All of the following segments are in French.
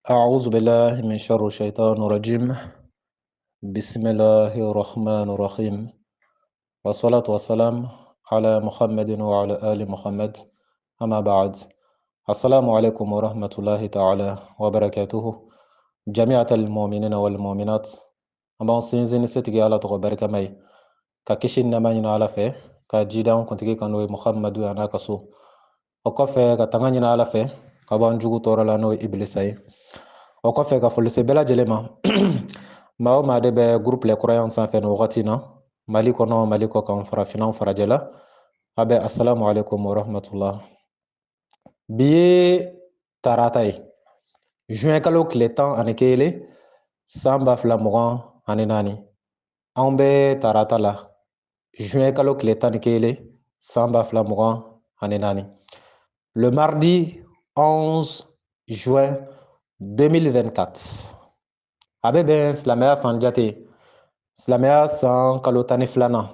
أعوذ بالله من شر الشيطان الرجيم. بسم الله الرحمن الرحيم، والصلاة والسلام على محمد وعلى آل محمد. أما بعد، السلام عليكم ورحمة الله تعالى وبركاته. جميع المؤمنين والمؤمنات، أما سينزين ستجي على تغبرك مي ككشين نمانين على فيه كجيدان كنتجي كانوا محمد وأنا كسو وكفى كتغنين على فيه كبان جوجو تورا لانو إبليسي o kɔfɛ ka folise bɛɛ lajɛlen ma maa o maa de bɛ groupe les croyants sanfɛ nin wagati na, mali kɔnɔ mali kɔ kan, farafinnaw farajɛ la, a bɛ assalamu alaikum warahmatullah. Bi ye tarata ye, juin kalo tile 11 san 2024. Anw bɛ tarata la, juin kalo tile 11 san 2024. Le mardi 11 juin 2024. A bɛ bɛn silamɛya san jate, silamɛya san kalo 12nan.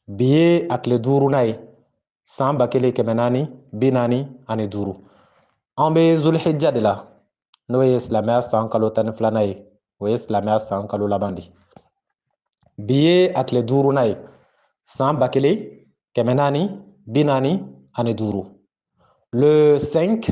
Bi ye a tile 5nan ye, san 1445. An bɛ zulhijja de la, n'o ye silamɛya san kalo 12nan ye, o ye silamɛya san kalo laban de. Bi ye a tile 5nan ye, san 1445. Le 5,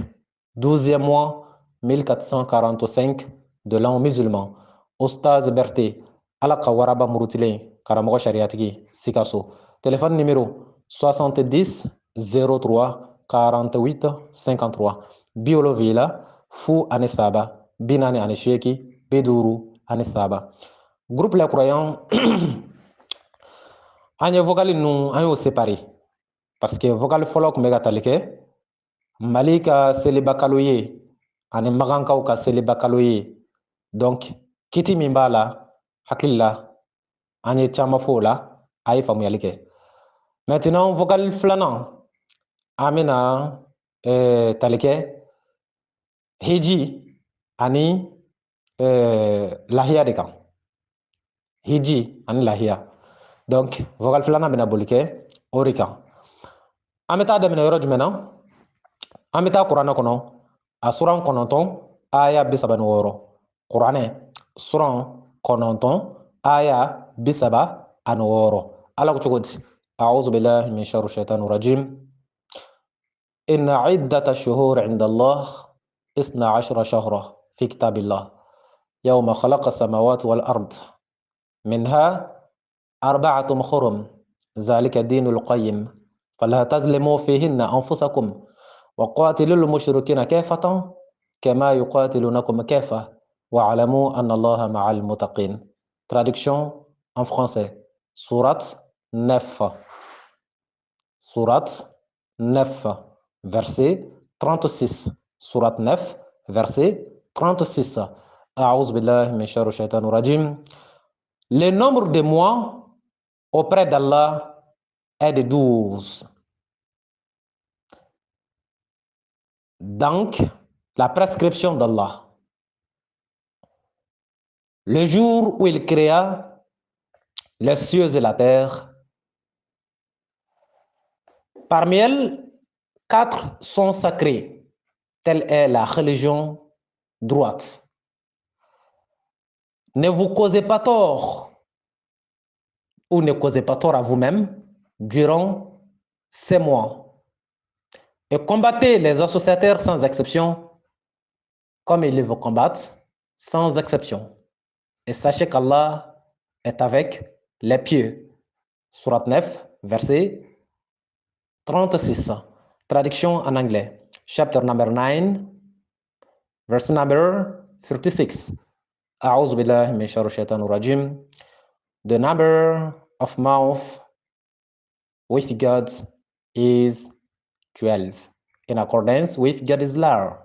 12e mois 1445 de l'an musulman. Ostaz Berté, Ala ka waraba murutilen, karamɔgɔ sariatigi, Sikaso. Téléphone numéro 70 03 48 53. Biolowila, Fu ani saba, Binani ani sheki, Beduru ani saba. Groupe Les Croyants, an ye vocal ninnu an y'o séparé parce que vocal fɔlɔ tun bɛ ka tali kɛ Mali ka seliba kalo ye ani magankaw ka seliba kalo ye. Donc kiti min b'a la, hakili la an ye caman fɔ o la, a ye faamuyali kɛ. Maintenant vocal filanan an bɛna tali kɛ hiji ani lahiya de kan. Hiji ani lahiya. Donc vocal filanan bɛna boli kɛ o de kan. An bɛ taa daminɛ yɔrɔ jumɛn na? An bɛ taa kuranɛ kɔnɔ, a suran 9 aya 36. Kuranɛ suran 9 aya 36. Ala ko cogo di? أعوذ بالله من شر الشيطان الرجيم. إن عدة الشهور عند الله 12 شهرا في كتاب الله يوم خلق السماوات والأرض منها 4 حرم ذلك الدين القيم فلا تظلموا فيهن أنفسكم وقاتلوا المشركين كافة كما يقاتلونكم كافة واعلموا أن الله مع المتقين. Traduction en français. Sourate 9. Sourate 9, verset 36. Sourate 9, verset 36. أعوذ بالله من شر الشيطان الرجيم. Le nombre de mois auprès d'Allah est de 12. Donc, la prescription d'Allah. Le jour où il créa les cieux et la terre, parmi elles, 4 sont sacrés. Telle est la religion droite. Ne vous causez pas tort ou ne causez pas tort à vous-même durant ces mois. Et combattez les associateurs sans exception, comme ils vous combattent sans exception. Et sachez qu'Allah est avec les pieux. Sourate 9, verset 36. Traduction en anglais. Chapter number 9, verse number 36. أعوذ بالله من شر الشيطان الرجيم. The number of mouth with God is 12, in accordance with God's law.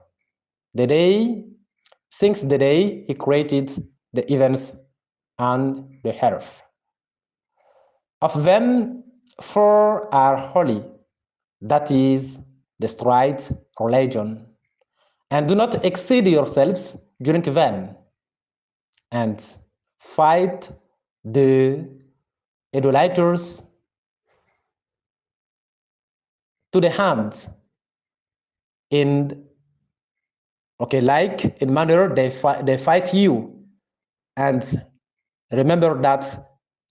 Since the day He created the heavens and the earth. Of them, 4 are holy, that is the straight religion. And do not exceed yourselves during them, and fight the idolaters to the hand in Okay, like in manner they fight you. And remember that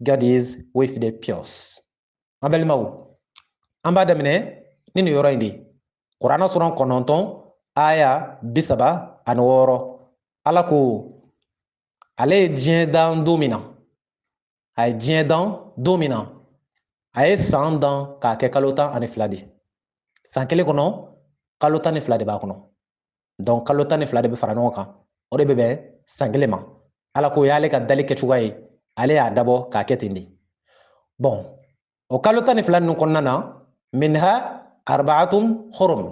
God is with the pious. An balimaw, an b'a daminɛ ni nin yɔrɔ in de ye. Kuranɛ sura 9 aya 36. Ala ko ale ye diɲɛ dan don min na, a ye diɲɛ dan don min na, a ye san dan k'a kɛ kalo 12 de. San kelen kɔnɔ kalo 12 de b'a kɔnɔ. Donc kalo 12 de bɛ fara ɲɔgɔn kan. O de bɛ bɛn san kelen ma. Ala ko o y'ale ka dali kɛcogoya ye, ale y'a dabɔ k'a kɛ ten de. Bon, o kalo 12 ninnu kɔnɔna na, minha arba'atun hurum.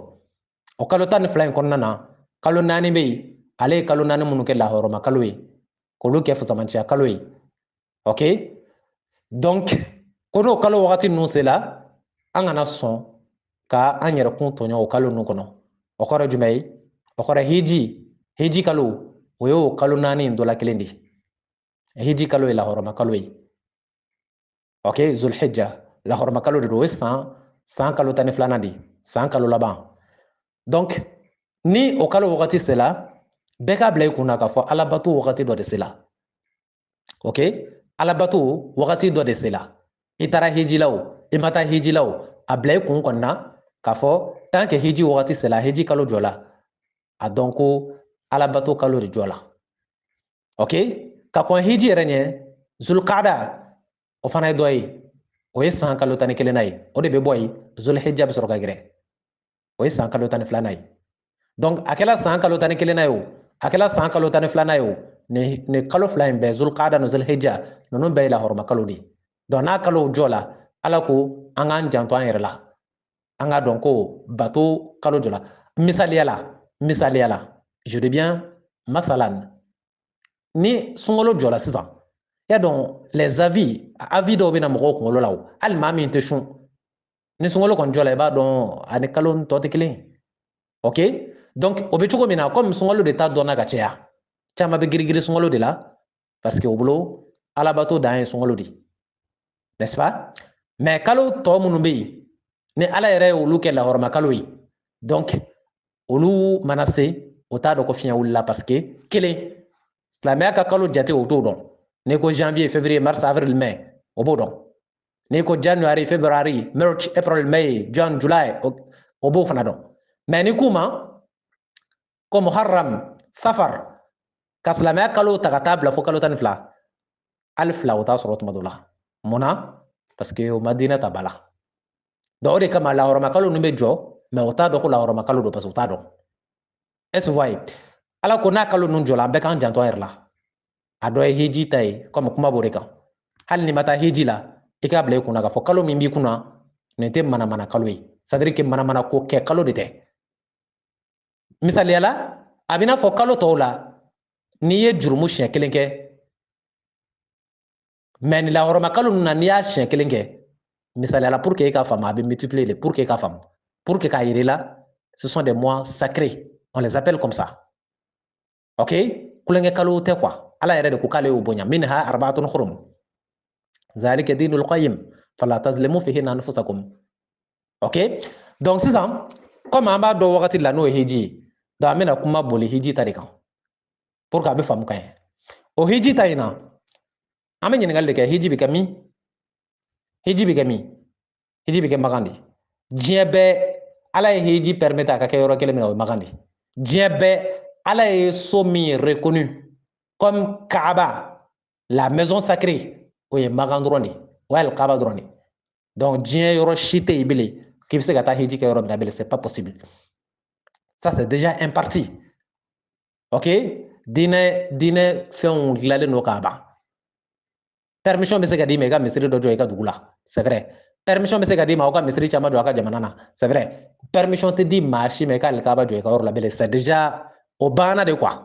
O kalo 12 in kɔnɔna na, kalo 4 bɛ yen, ale ye kalo 4 minnu kɛ lahɔrɔma kalo ye, k'olu kɛ fusamanciya kalo ye. Ok? Donc, ko n'o kalo wagati ninnu sera, an kana sɔn ka an yɛrɛkun tɔɲɔ o kalo ninnu kɔnɔ. O kɔrɔ jumɛn ye? O kɔrɔ hiji kalo, o y'o kalo 4 dɔ la kelen de ye. Hiji kalo ye lahɔrɔma kalo ye. Ok, Zulhijja, lahɔrɔma kalo de don, o ye san kalo 12 de ye, san kalo laban. Donc, ni o kalo wagati sera, bɛɛ k'a bila i kunna k'a fɔ alabato wagati dɔ de sera. Ok, alabato wagati dɔ de sera. I taara hiji la o, i ma taa hiji la o, a bila i kun kɔni na k'a fɔ tant que hiji wagati sera, hiji kalo jɔla, a dɔn ko alabato kalo de jɔla. Ok, ka kɔn hiji yɛrɛ ɲɛ, Zulkada, o fana ye dɔ ye, o ye san kalo 11 ye, o de bɛ bɔ yen, Zulhijja bɛ sɔrɔ ka gɛrɛ, o ye san kalo 12 ye. Donc a kɛla san kalo 11 ye o, a kɛla san kalo 12 ye o, nin kalo fila in bɛɛ, Zulkada ni Zulhijja, ninnu bɛɛ ye lahɔrɔma kalo de ye. Donc n'a kalo jɔ la, Ala ko an k'an janto an yɛrɛ la, an k'a dɔn ko bato kalo jɔ la. Misaliya la, je dis bien masalan, ni sunkalo jɔ la sisan, y'a dɔn les avis dɔw bɛ na mɔgɔw kunkolo la o, hali maa min tɛ sun, ni sunkalo kɔni jɔ la, i b'a dɔn ani kalo tɔ tɛ kelen ye. Ok, donc o bɛ cogo min na, comme sunkalo de ta dɔnna ka caya, caman bɛ girigiri sunkalo de la, parce que o bolo alabato dan ye sunkalo de, n'est-ce pas? Mais kalo tɔ minnu bɛ yen, ni Ala yɛrɛ ye olu kɛ lahɔrɔma kalo ye, donc olu mana se, o t'a dɔn ko fiɲɛ wulila parce que kelen, silamɛya ka kalo jate o t'o dɔn. N'i ko janvier, février, mars, avril, mai, o b'o dɔn. N'i ko January, February, March, April, May, June, July, o b'o fana dɔn. Mais ni k'u ma ko Muharram, Safar, ka silamɛya kalo ta ka taa bila fo kalo 12, hali fila o t'a sɔrɔ tuma dɔ la. Mun na? Parce que o ma diinɛ ta ba la. Donc o de kama lahɔrɔma kalo ninnu bɛ jɔ, mais o t'a dɔn ko lahɔrɔma kalo don parce que o t'a dɔn. Est-ce que vous voyez? Ala ko n'a kalo ninnu jɔla, an bɛɛ k'an janto an yɛrɛ la. A dɔ ye hiji ta ye, comme kuma b'o de kan. Hali ni ma taa hiji la, i k'a bila i kunna k'a fɔ kalo min b'i kunna, nin tɛ manamana kalo ye. C'est-à-dire que manamana ko kɛ kalo de tɛ. Misaliyala, a bɛ n'a fɔ kalo tɔw la, n'i ye jurumu siɲɛ 1 kɛ, mais nin lahɔrɔma kalo ninnu na n'i y'a siɲɛ 1 kɛ, misaliyala pour que e k'a faamu, a bɛ multiplier de pour que e k'a faamu. Pour que k'a yira i la, ce sont des mois sacrés. On les appelle comme ça. Ok? Kulonkɛ kalo tɛ quoi. Ala yɛrɛ de ko k'ale y'o bonya. Minha arba'atun hurum. Zalika dinul qayyim. Fala tazlimu fihinna anfusakum. Ok? Donc sisan, comme an b'a dɔn wagati la n'o ye hiji ye, donc an bɛna kuma boli hiji ta de kan. Pour que a bɛ faamu ka ɲɛ. O hiji ta in na, an bɛ ɲininkali de kɛ, hiji bɛ kɛ min? Hiji bɛ kɛ min? Hiji bɛ kɛ Makan de. Diɲɛ bɛɛ, Ala ye hiji permettre a ka kɛ yɔrɔ kelen min na, o ye Makan de. Diɲɛ bɛɛ, Ala ye so min reconnu comme Kaaba, la maison sacrée, o ye Makan dɔrɔn de, o ye Kaaba dɔrɔn de. Donc diɲɛ yɔrɔ si tɛ yen bilen k'i bɛ se ka taa hiji kɛ yɔrɔ min na bilen, c'est pas possible. Ça c'est déjà un parti. Ok? Diinɛ fɛnw dilanlen don k'a ban. Permission bɛ se ka d'i ma i ka misiri dɔ jɔ i ka dugu la, c'est vrai. Permission bɛ se ka d'i ma aw ka misiri caman jɔ a ka jamana na, c'est vrai. Permission tɛ di maa si ma i ka Kaaba jɔ i ka yɔrɔ la bilen, c'est déjà o banna de quoi.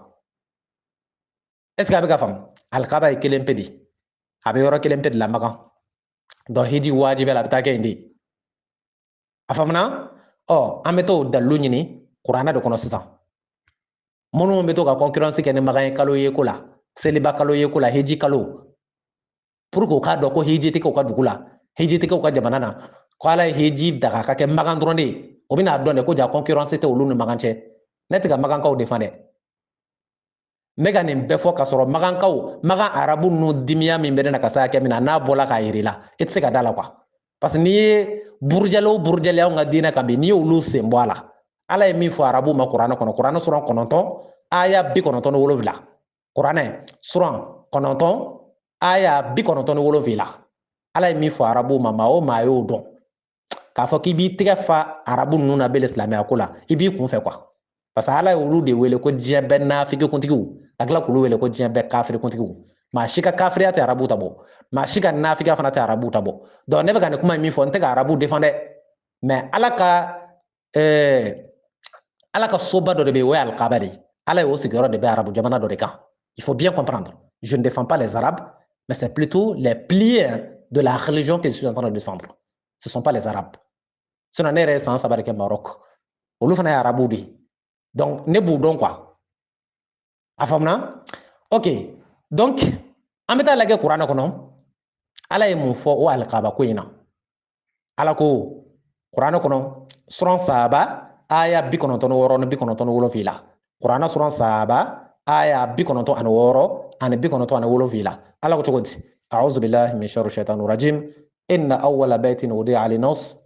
Est-ce que a bɛ ka faamu? Alkaaba ye kelen pe de, a bɛ yɔrɔ kelen pe de la Makan. Donc hiji wajibi la a bɛ taa kɛ yen de. A faamuna? Ɔ an bɛ t'o dalilu ɲini kuranɛ de kɔnɔ sisan. Minnu bɛ to ka concurrence kɛ ni Makan ye kalo ye ko la, seliba kalo ye ko la, hiji kalo. Pour que u k'a dɔn ko hiji tɛ kɛ u ka dugu la, hiji tɛ kɛ u ka jamana na, ko Ala ye hiji daga ka kɛ Makan dɔrɔn de ye, o bɛna dɔn de ko ja concurrence tɛ olu ni Makan cɛ. Ne tɛ ka Makankaw défend dɛ. mega nin bɛɛ fɔ ka sɔrɔ magankaw magan arabu nu dimiya min bɛ ne na ka saya kɛ min na n'a bɔla k'a yiri la i tɛ se ka da la quoi parce que n'i ye burujɛli o burujɛli anw ka diinɛ kan bi n'i y'olu sen bɔ a la ala ye min fɔ arabu ma kuranɛ kɔnɔ kuranɛ suran 9 aya 97 kuranɛ suran 9 aya 97 ala ye min fɔ arabu ma maa o maa y'o dɔn k'a fɔ k'i b'i tɛgɛ fa arabu ninnu na bele silamɛya ko la i b'i kun fɛ quoi parce que ala ye olu de wele ko diɲɛ bɛɛ nafiki kuntigiw ka tila k'olu wele ko diɲɛ bɛɛ kafiri kuntigiw maa si ka kafiriya tɛ arabu ta bɔ maa si ka nafigiya fana tɛ arabu ta bɔ donc ne bɛ ka nin kuma min fɔ n tɛ ka arabu défend dɛ mais ala ka soba dɔ de bɛ yen o ye alikaba de ye ala ye o sigiyɔrɔ de bɛ arabu jamana dɔ de kan il faut bien comprendre je ne défends pas les arabes mais c'est plutôt les piliers de la religion que je suis en train de défendre ce sont pas les arabes sinon ne yɛrɛ ye san 3 de kɛ Maroc olu fana ye arabu de ye donc ne b'u dɔn quoi a faamuna ok donc an bɛ taa lajɛ kuranɛ kɔnɔ ala ye mun fɔ o alikaba ko in na ala ko kuranɛ kɔnɔ suran 3 aya 96 ni 97 kuranɛ suran 3 aya 96 ani 97 ala ko cogo di a'udhu billahi min sharri shaitanir rajim inna awwala baytin wudi'a linnas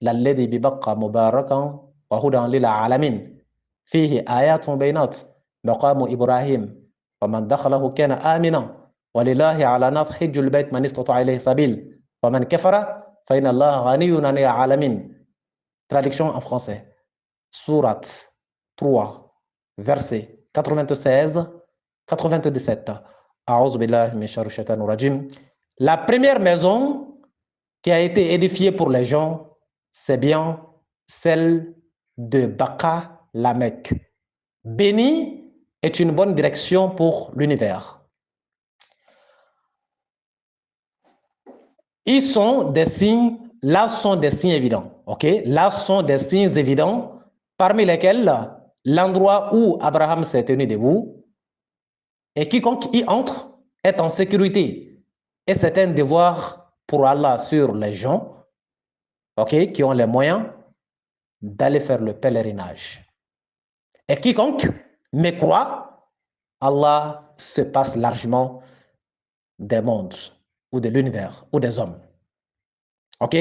lalladhi bi Bakka mubarakan wa hudan lil alamin fihi ayatun bayinat maqamu ibrahim ومن دخله كان آمنا ولله على ناس حج البيت من استطاع إليه سبيل ومن كفر فإن الله غني عن العالمين. Traduction en français. Sourate 3, verset 96-97. أعوذ بالله من شر الشيطان الرجيم. La première maison qui a été édifiée pour les gens, c'est bien celle de Bakka, la Mecque. Béni est une bonne direction pour l'univers. Là sont des signes évidents, ok? Là sont des signes évidents, parmi lesquels l'endroit où Abraham s'est tenu debout, et quiconque y entre est en sécurité. Et c'est un devoir pour Allah sur les gens, ok, qui ont les moyens d'aller faire le pèlerinage. Et quiconque mécroit, Allah se passe largement des mondes, ou de l'univers, ou des hommes. Ok?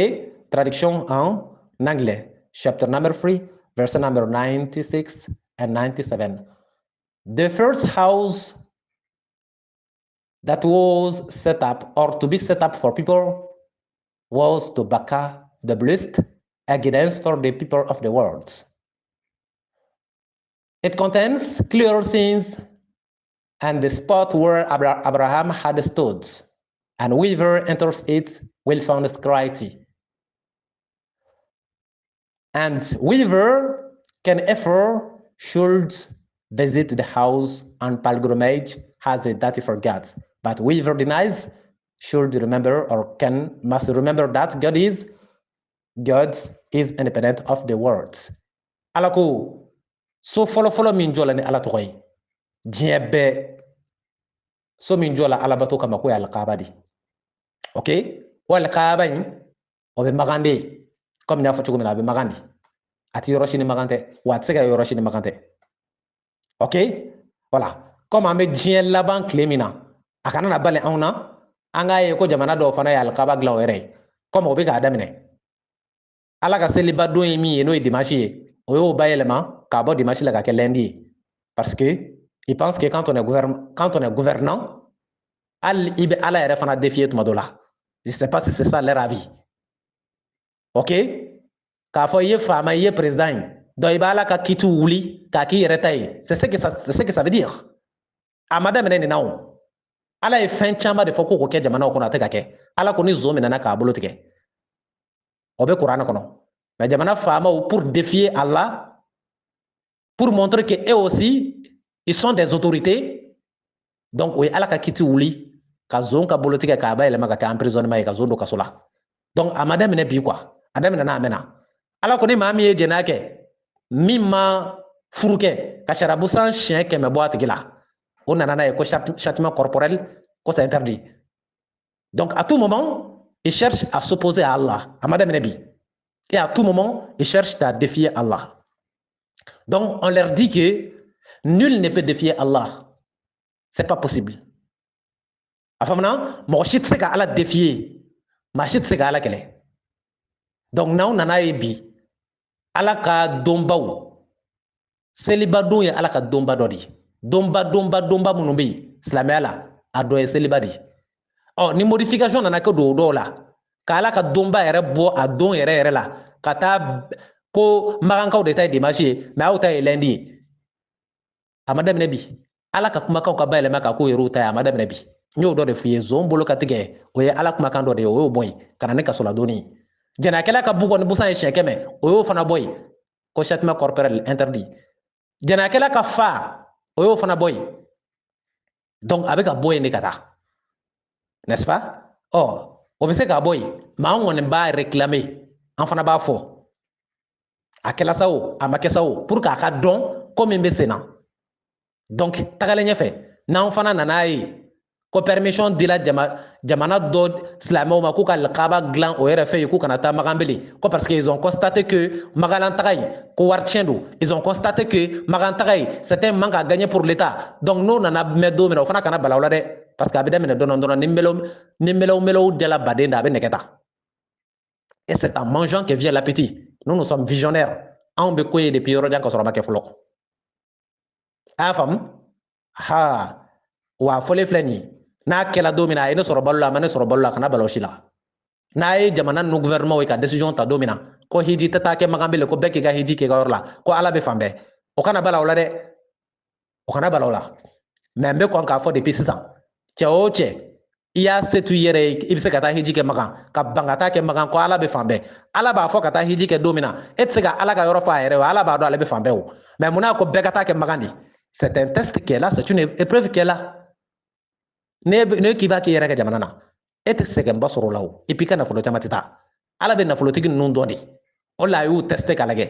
Traduction en anglais. Chapter number 3, verse number 96 and 97. The first house that was set up, or to be set up for people, was to Bakka, the blessed, a guidance for the people of the world. It contains clear scenes and the spot where Abraham had stood, and whoever enters it will find security. And whoever can ever should visit the house on pilgrimage has it that he forgets. But whoever denies should remember or must remember that God is independent of the words. Alako so follow min jola ni ala toy diebe so min jola ala bato kama ko al qabadi. Okay? Wal qabani o be magande comme nya fatu ko na be magandi. Ati yoroshini magante watsega yoroshini magante. Ok? Voilà. Comme an bɛ diɲɛ laban tile min na a kana na bali anw na an k'a ye ko jamana dɔw fana ye alikaba dilan o yɛrɛ ye comme o bɛ k'a daminɛ ala ka seliba don ye min ye n'o ye dimanche ye o y'o bayɛlɛma k'a bɔ dimanche la ka kɛ lundi ye parce que il pense que quand on est gouvernant hali i bɛ ala yɛrɛ fana défier tuma dɔ la je sais pas si c'est ça leur avis. Ok? K'a fɔ i ye faama i ye président ye donc i b'a ala ka kitiw wuli k'a k'i yɛrɛ ta ye c'est ce que ça veut dire. A ma daminɛ nin na o ala ye fɛn caman de fɔ ko k'o kɛ jamanaw kɔnɔ a tɛ ka kɛ ala ko ni zo minɛna k'a bolo tigɛ o bɛ kuranɛ kɔnɔ mais jamana faamaw pour défier Allah pour montrer que eux aussi ils sont des autorités donc o ye ala ka kiti wuli ka zon ka bolo tigɛ k'a bayɛlɛma ka kɛ emprisonnement ye ka zon don kaso la donc a ma daminɛ bi quoi a daminɛna a mɛnna ala ko ni maa min ye jɛnɛya kɛ min ma furu kɛ ka sariyabusan siɲɛ 100 bɔ a tigi la o nana n'a ye ko châtiment corporel ko c'est interdit. Donc à tout moment il cherche à s'opposer à Allah a ma daminɛ bi et à tout moment il cherche à défier Allah. Donc on leur dit que nul ne peut défier Allah c'est pas possible. A famana mo si tse ka ala défier ma si tse ka ala kele. Donc naw nana ye bi ala ka dombaw seliba don ye ala ka domba dɔ di. Domba minnu bɛ yen silamɛya la a dɔ ye seliba de. Ni modification nana kɛ don o dɔw la ka ala ka donba yɛrɛ bɔ a don yɛrɛ la ka taa ko magankaw de ta ye dimanche ye mais aw ta ye lundi ye a ma daminɛ bi ala ka kumakanw ka bayɛlɛma ka k'o yɛrɛw ta ye a ma daminɛ bi n y'o dɔ de f'i ye zon bolo ka tigɛ o ye ala kumakan dɔ de ye o y'o bɔ yen ka na ne kasola donni jɛnɛkɛla ka bu kɔni busan ye siɲɛ 100 o y'o fana bɔ yen ko châtiment corporel interdit jɛnɛkɛla ka fa o y'o fana bɔ yen donc a bɛ ka bɔ yen de ka taa n'est-ce pas o bɛ se ka bɔ yen mais an kɔni b'a réclamer an fana b'a fɔ a kɛla sa o a ma kɛ sa o pour k'a ka dɔn ko min bɛ sen na donc tagalen ɲɛfɛ n'an fana nan'a ye ko permission dila jamana dɔ silamɛw ma k'u ka alkaaba dilan o yɛrɛ fɛ yen k'u kana taa maganbele ko parce que ils ont constaté que magalan taga in ko wari tiɲɛ don ils ont constaté que magan taga in c'était un manque à gagner pour l'état donc n'o nana mɛn don min na o fana kana bala o la dɛ parce que a bɛ daminɛ dɔɔni ni mɛlɛw dala baden da a bɛ nɛgɛ ta et c'est en mangeant que vient l'appétit nous sommes visionnaires anw bɛ ko ye depuis yɔrɔ jan ka sɔrɔ a ma kɛ fɔlɔ a y'a faamu wa fɔlen filɛ nin ye n'a kɛla don min na a ye ne sɔrɔ balo la a ma ne sɔrɔ balo la a kana bala o si la n'a ye jamana ninnu gouvernement ye ka décision ta don min na ko hiji tɛ taa kɛ maganbele ko bɛɛ k'i ka hiji kɛ i ka yɔrɔ la ko ala bɛ fan bɛɛ o kana bala o la dɛ o kana bala o la mais n bɛ kɔn k'a fɔ depuis sisan cɛ o cɛ i y'a se to i yɛrɛ ye i bɛ se ka taa hiji kɛ magan ka ban ka taa kɛ magan ko ala bɛ fan bɛɛ ala b'a fɔ ka taa hiji kɛ don min na e tɛ se ka ala ka yɔrɔ fɔ a yɛrɛ ye ala b'a dɔn ale bɛ fan bɛɛ o mais mun na ko bɛɛ ka taa kɛ magan de c'est un test qui est là c'est une épreuve qui est là ne k'i b'a k'i yɛrɛ kɛ jamana na e tɛ sɛgɛnba sɔrɔ o la o et puis ka nafolo caman tɛ taa ala bɛ nafolotigi ninnu dɔn de o la a y'u teste k'a lajɛ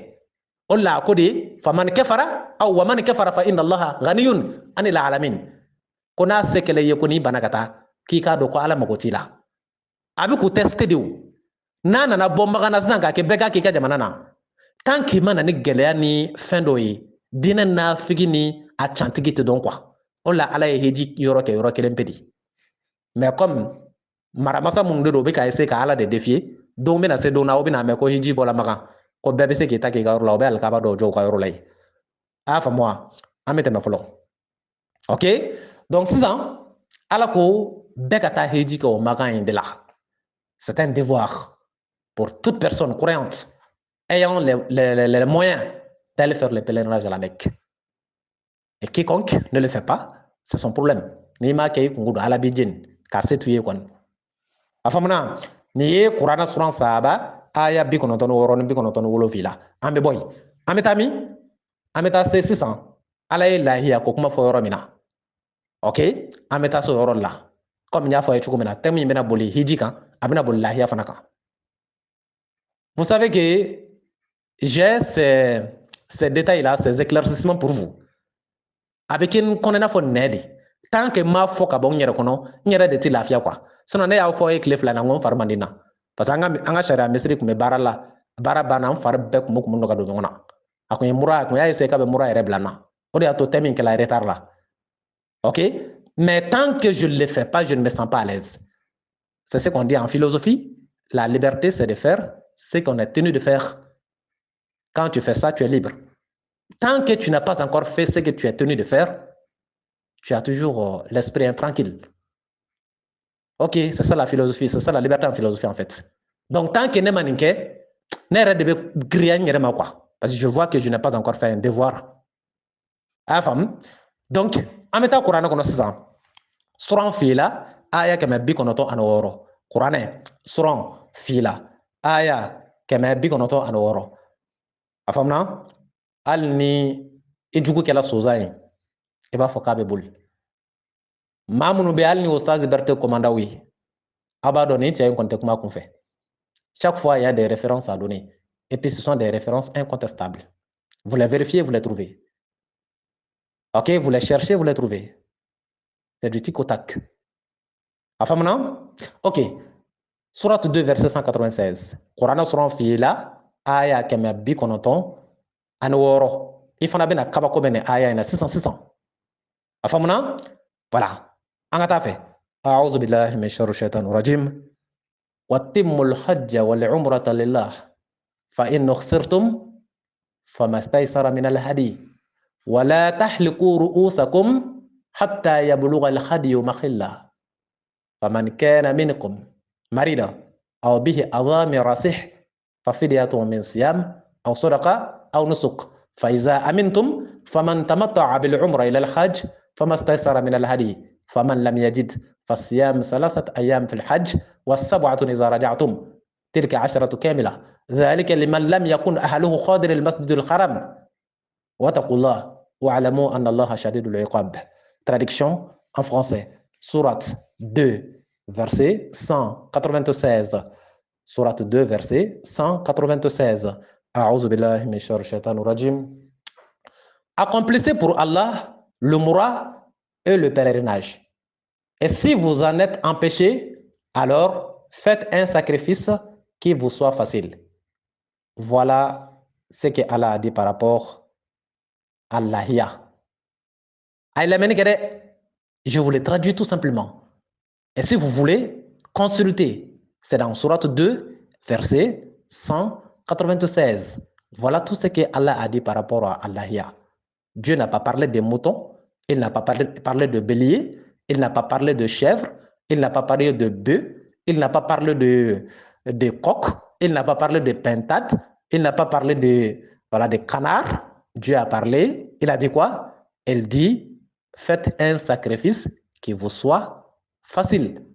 o la a ko de faman kafara aw waman kafara fa inna allaha ghaniyun anil alamin ko n'a se kɛlɛ ye ko n'i bana ka taa k'i k'a dɔn ko ala mago t'i la a bɛ k'u teste de o n'a nana bɔ magan na sisan k'a kɛ bɛɛ k'a k'i ka jamana na tant qu'il ma na ni gɛlɛya ni fɛn dɔ ye diinɛ nafigi ni a cantigi tɛ dɔn quoi o la ala ye heji yɔrɔ kɛ yɔrɔ kelen pe de mais comme maramasa minnu de don u bɛ ka essayer ka ala de défier don bɛna se don na o bɛna mɛn ko hiji bɔla magan ko bɛɛ bɛ se k'i ta k'i ka yɔrɔ la o bɛ alikaba dɔw jɔ u ka yɔrɔ la yen a y'a faamu wa an bɛ tɛmɛ fɔlɔ ok donc sisan ala ko bɛɛ ka taa heji kɛ o magan in de la c'est un devoir pour toute personne croyante ayant les moyens d'aller faire le pèlerinage à la Mecque. Et quiconque ne le fait pas, c'est son problème. Ni ma kɛ i kungo don ala b'i jeni k'a se t'u ye kɔni a faamuna nin ye kurana suran saba aya 96 ni 97 an bɛ bɔ yen an bɛ taa min an bɛ taa se sisan ala ye lahiya ko kuma fɔ yɔrɔ min na ok an bɛ taa se o yɔrɔ la comme n y'a fɔ a ye cogo min na thème min bɛna boli hiji kan a bɛna boli lahiya fana kan vous savez que j'ai ces détails là ces éclaircissements pour vous a bɛ kɛ n kɔnɔ i n'a fɔ nɛ de tant que n m'a fɔ ka bɔ n yɛrɛ kɔnɔ n yɛrɛ de tɛ lafiya quoi sinon ne y'a fɔ ye tile 2 na n ko n fari man di n na parce que an ka sariya misiri tun bɛ baara la baara banna n fari bɛɛ tun bɛ kun nɔgɔ don ɲɔgɔn na a kun ye mura a kun y'a essayé k'a bɛ mura yɛrɛ bila n na o de y'a to thème min kɛla retard la ok mais tant que je ne le fais pas je ne me sens pas à l'aise c'est ce qu'on dit en philosophie la liberté c'est de faire ce qu'on est tenu de faire quand tu fais ça tu es libre tant que tu n'as pas encore fait ce que tu es tenu de faire tu as toujours l'esprit intranquille. Ok, c'est ça la philosophie, c'est ça la liberté en philosophie en fait. Donc tant que ne ma nin kɛ ne yɛrɛ de bɛ giriya n yɛrɛ ma quoi parce que je vois que je n'ai pas encore fait un devoir. A y'a faamu donc an bɛ taa kuranɛ kɔnɔ sisan suran fila aya 196 kuranɛ suran fila aya 196 a faamuna hali ni i jugu kɛla sonsan ye i b'a fɔ k'a bɛ boli maa minnu bɛ hali ni Ostaz Berete commandant ye a b'a dɔn nin cɛ in kɔni tɛ kuma kunfɛ chaque fois il y a des références à donner et puis ce sont des références incontestables vous les vérifiez vous les trouvez ok vous les cherchez vous les trouvez c'est du tic au tac a faamuna ok surat 2 verset 196 kuranɛ suran fila aya 196 i fana bɛna kabako bɛ nin aya in na sisan a faamuna Voilà. En a fait. أعوذ بالله من شر الشيطان الرجيم واتموا الحج والعمرة لله فإن خسرتم فما استيسر من الهدي ولا تحلقوا رؤوسكم حتى يبلغ الهدي محله فمن كان منكم مريضا أو به أذى من رأسه ففدية من صيام أو صدقة أو نسك فإذا أمنتم فمن تمتع بالعمرة إلى الحج فما استيسر من الهدي فمن لم يجد فالصيام 3 أيام في الحج والسبعة إذا رجعتم تلك 10 كاملة ذلك لمن لم يكن أهله حاضر المسجد الحرام واتقوا الله واعلموا أن الله شديد العقاب. Traduction en français. Sourate 2, verset 196. Sourate 2, verset 196. A'udhu billahi min sharri shaitanir rajim. Accomplissez pour Allah le moura et le pèlerinage. Et si vous en êtes empêché, alors faites un sacrifice qui vous soit facile. Voilà ce que Allah a dit par rapport à l'ahia. Je vous le traduis tout simplement. Et si vous voulez, consultez. C'est dans Sourate 2, verset 196. Voilà tout ce que Allah a dit par rapport à Allahia. Dieu n'a pas parlé des moutons, il n'a pas parlé de bélier, il n'a pas parlé de chèvre, il n'a pas parlé de bœuf, il n'a pas parlé de coq, il n'a pas parlé de pintade, il n'a pas parlé de canard. Dieu a parlé, il a dit quoi? Il dit, faites un sacrifice qui vous soit facile.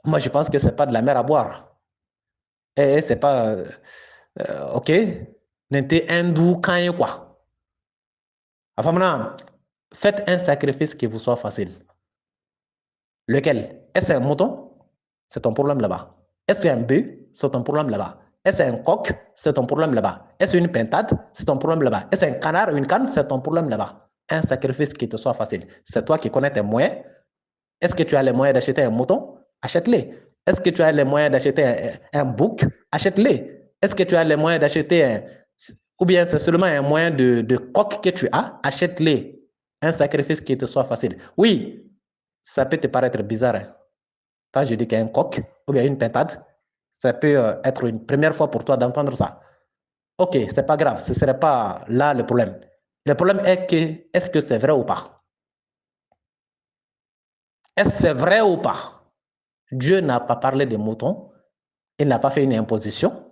Moi, je pense que ce n'est pas de la mer à boire. Et c'est pas, ok, n'était hindou quand quoi. Enfin, maintenant, faites un sacrifice qui vous soit facile. Lequel? Est-ce un mouton? C'est ton problème là-bas. Est-ce un bœuf? C'est ton problème là-bas. Est-ce un coq? C'est ton problème là-bas. Est-ce une pintade? C'est ton problème là-bas. Est-ce un canard ou une canne? C'est ton problème là-bas. Un sacrifice qui te soit facile. C'est toi qui connais tes moyens. Est-ce que tu as les moyens d'acheter un mouton? Achète-les. Est-ce que tu as les moyens d'acheter un bouc? Achète-les. Est-ce que tu as les moyens d'acheter ou bien c'est seulement un moyen de coq que tu as? Achète-les. Un sacrifice qui te soit facile. Oui, ça peut te paraître bizarre. Hein? Quand je dis qu'un coq ou bien une pintade, ça peut être une première fois pour toi d'entendre ça. Ok, c'est pas grave, ce ne serait pas là le problème. Le problème est que, est-ce que c'est vrai ou pas? Est-ce que c'est vrai ou pas? Dieu n'a pas parlé des moutons, il n'a pas fait une imposition,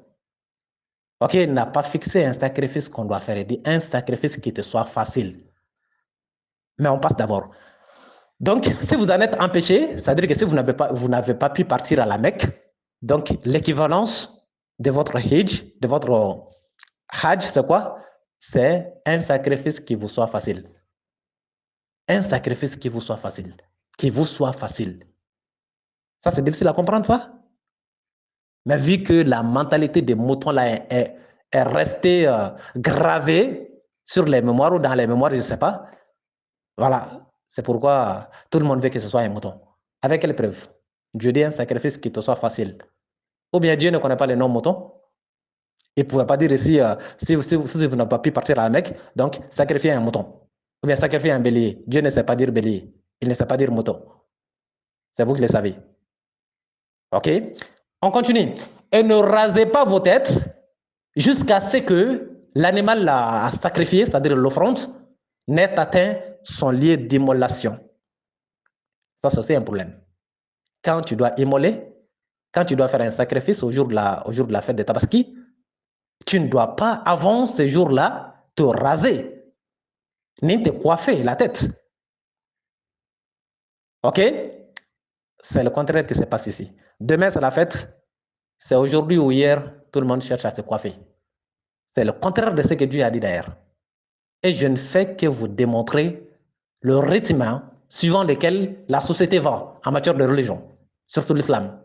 ok, il n'a pas fixé un sacrifice qu'on doit faire, il dit un sacrifice qui te soit facile. Mais on passe d'abord. Donc, si vous en êtes empêché, c'est-à-dire que si vous n'avez pas pu partir à la Mecque, donc l'équivalence de votre hajj, c'est quoi? C'est un sacrifice qui vous soit facile. Un sacrifice qui vous soit facile. Qui vous soit facile. Ça, c'est difficile à comprendre, ça? Mais vu que la mentalité des moutons là est restée gravée sur les mémoires ou dans les mémoires, je ne sais pas. Voilà, c'est pourquoi tout le monde veut que ce soit un mouton. Avec quelle preuve? Dieu dit un sacrifice qui te soit facile. Ou bien Dieu ne connaît pas les noms moutons. Il ne pouvait pas dire ici, si vous n'avez pas pu partir à la Mecque, donc sacrifier un mouton. Ou bien sacrifier un bélier. Dieu ne sait pas dire bélier. Il ne sait pas dire mouton. C'est vous qui le savez. OK? On continue. Et ne rasez pas vos têtes jusqu'à ce que l'animal à sacrifier, c'est-à-dire l'offrande, n'ait atteint son lieu d'immolation. Ça, c'est aussi un problème. Quand tu dois immoler, quand tu dois faire un sacrifice au jour de la fête de Tabaski, tu ne dois pas, avant ce jour-là, te raser, ni te coiffer la tête. OK? C'est le contraire qui se passe ici. Demain, c'est la fête. C'est aujourd'hui ou hier, tout le monde cherche à se coiffer. C'est le contraire de ce que Dieu a dit d'ailleurs. Et je ne fais que vous démontrer le rythme suivant lequel la société va en matière de religion, surtout l'islam.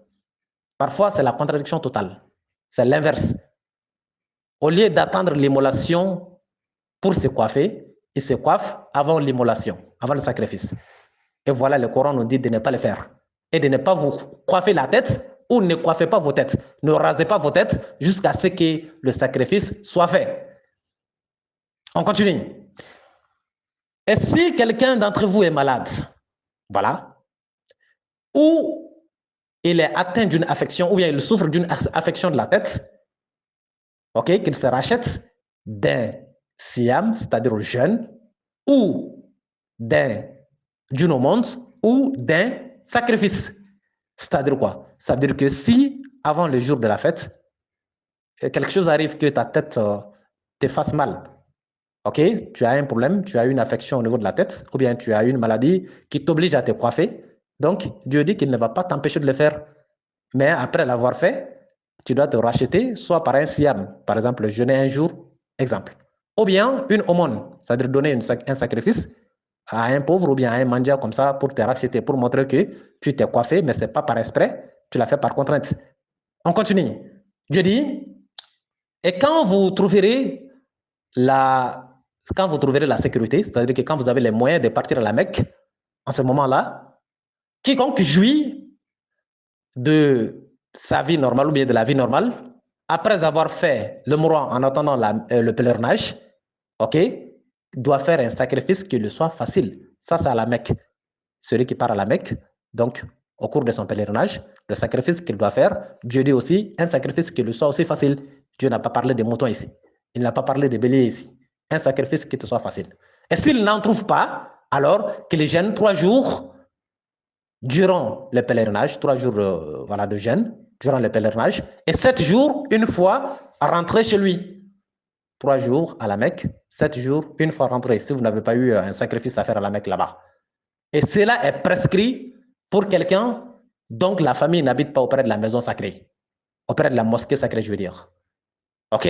Parfois, c'est la contradiction totale. C'est l'inverse. Au lieu d'attendre l'immolation pour se coiffer, ils se coiffent avant l'immolation, avant le sacrifice. Et voilà, le Coran nous dit de ne pas le faire. Et de ne pas vous coiffer la tête ou ne coiffez pas vos têtes. Ne rasez pas vos têtes jusqu'à ce que le sacrifice soit fait. On continue. Et si quelqu'un d'entre vous est malade, Voilà. Ou il est atteint d'une affection, ou bien il souffre d'une affection de la tête, ok, qu'il se rachète d'un siam, c'est-à-dire jeune, ou d'une aumône, ou d'un sacrifice. C'est-à-dire quoi? C'est-à-dire que si, avant le jour de la fête, quelque chose arrive que ta tête te fasse mal, ok, tu as un problème, tu as une affection au niveau de la tête, ou bien tu as une maladie qui t'oblige à te coiffer, donc Dieu dit qu'il ne va pas t'empêcher de le faire. Mais après l'avoir fait, tu dois te racheter, soit par un siam, par exemple, jeûner un jour, exemple. Ou bien une aumône, c'est-à-dire donner un sacrifice à un pauvre ou bien à un mendiant comme ça pour te racheter, pour montrer que tu t'es coiffé, mais ce n'est pas par esprit, tu l'as fait par contrainte. On continue. Je dis, et la, quand vous trouverez la sécurité, c'est-à-dire que quand vous avez les moyens de partir à la Mecque, en ce moment-là, quiconque jouit de sa vie normale ou bien de la vie normale, après avoir fait le mourant en attendant le pèlerinage, ok, doit faire un sacrifice qui lui soit facile. Ça, c'est à la Mecque. Celui qui part à la Mecque, donc au cours de son pèlerinage, le sacrifice qu'il doit faire, Dieu dit aussi un sacrifice qui lui soit aussi facile. Dieu n'a pas parlé des moutons ici. Il n'a pas parlé des béliers ici. Un sacrifice qui te soit facile. Et s'il n'en trouve pas, alors qu'il gêne 3 jours durant le pèlerinage, 3 jours voilà, de jeûne durant le pèlerinage, et 7 jours, une fois rentrer chez lui. 3 jours à la Mecque, 7 jours, une fois rentré, si vous n'avez pas eu un sacrifice à faire à la Mecque là-bas. Et cela est prescrit pour quelqu'un dont la famille n'habite pas auprès de la maison sacrée, auprès de la mosquée sacrée, je veux dire. OK?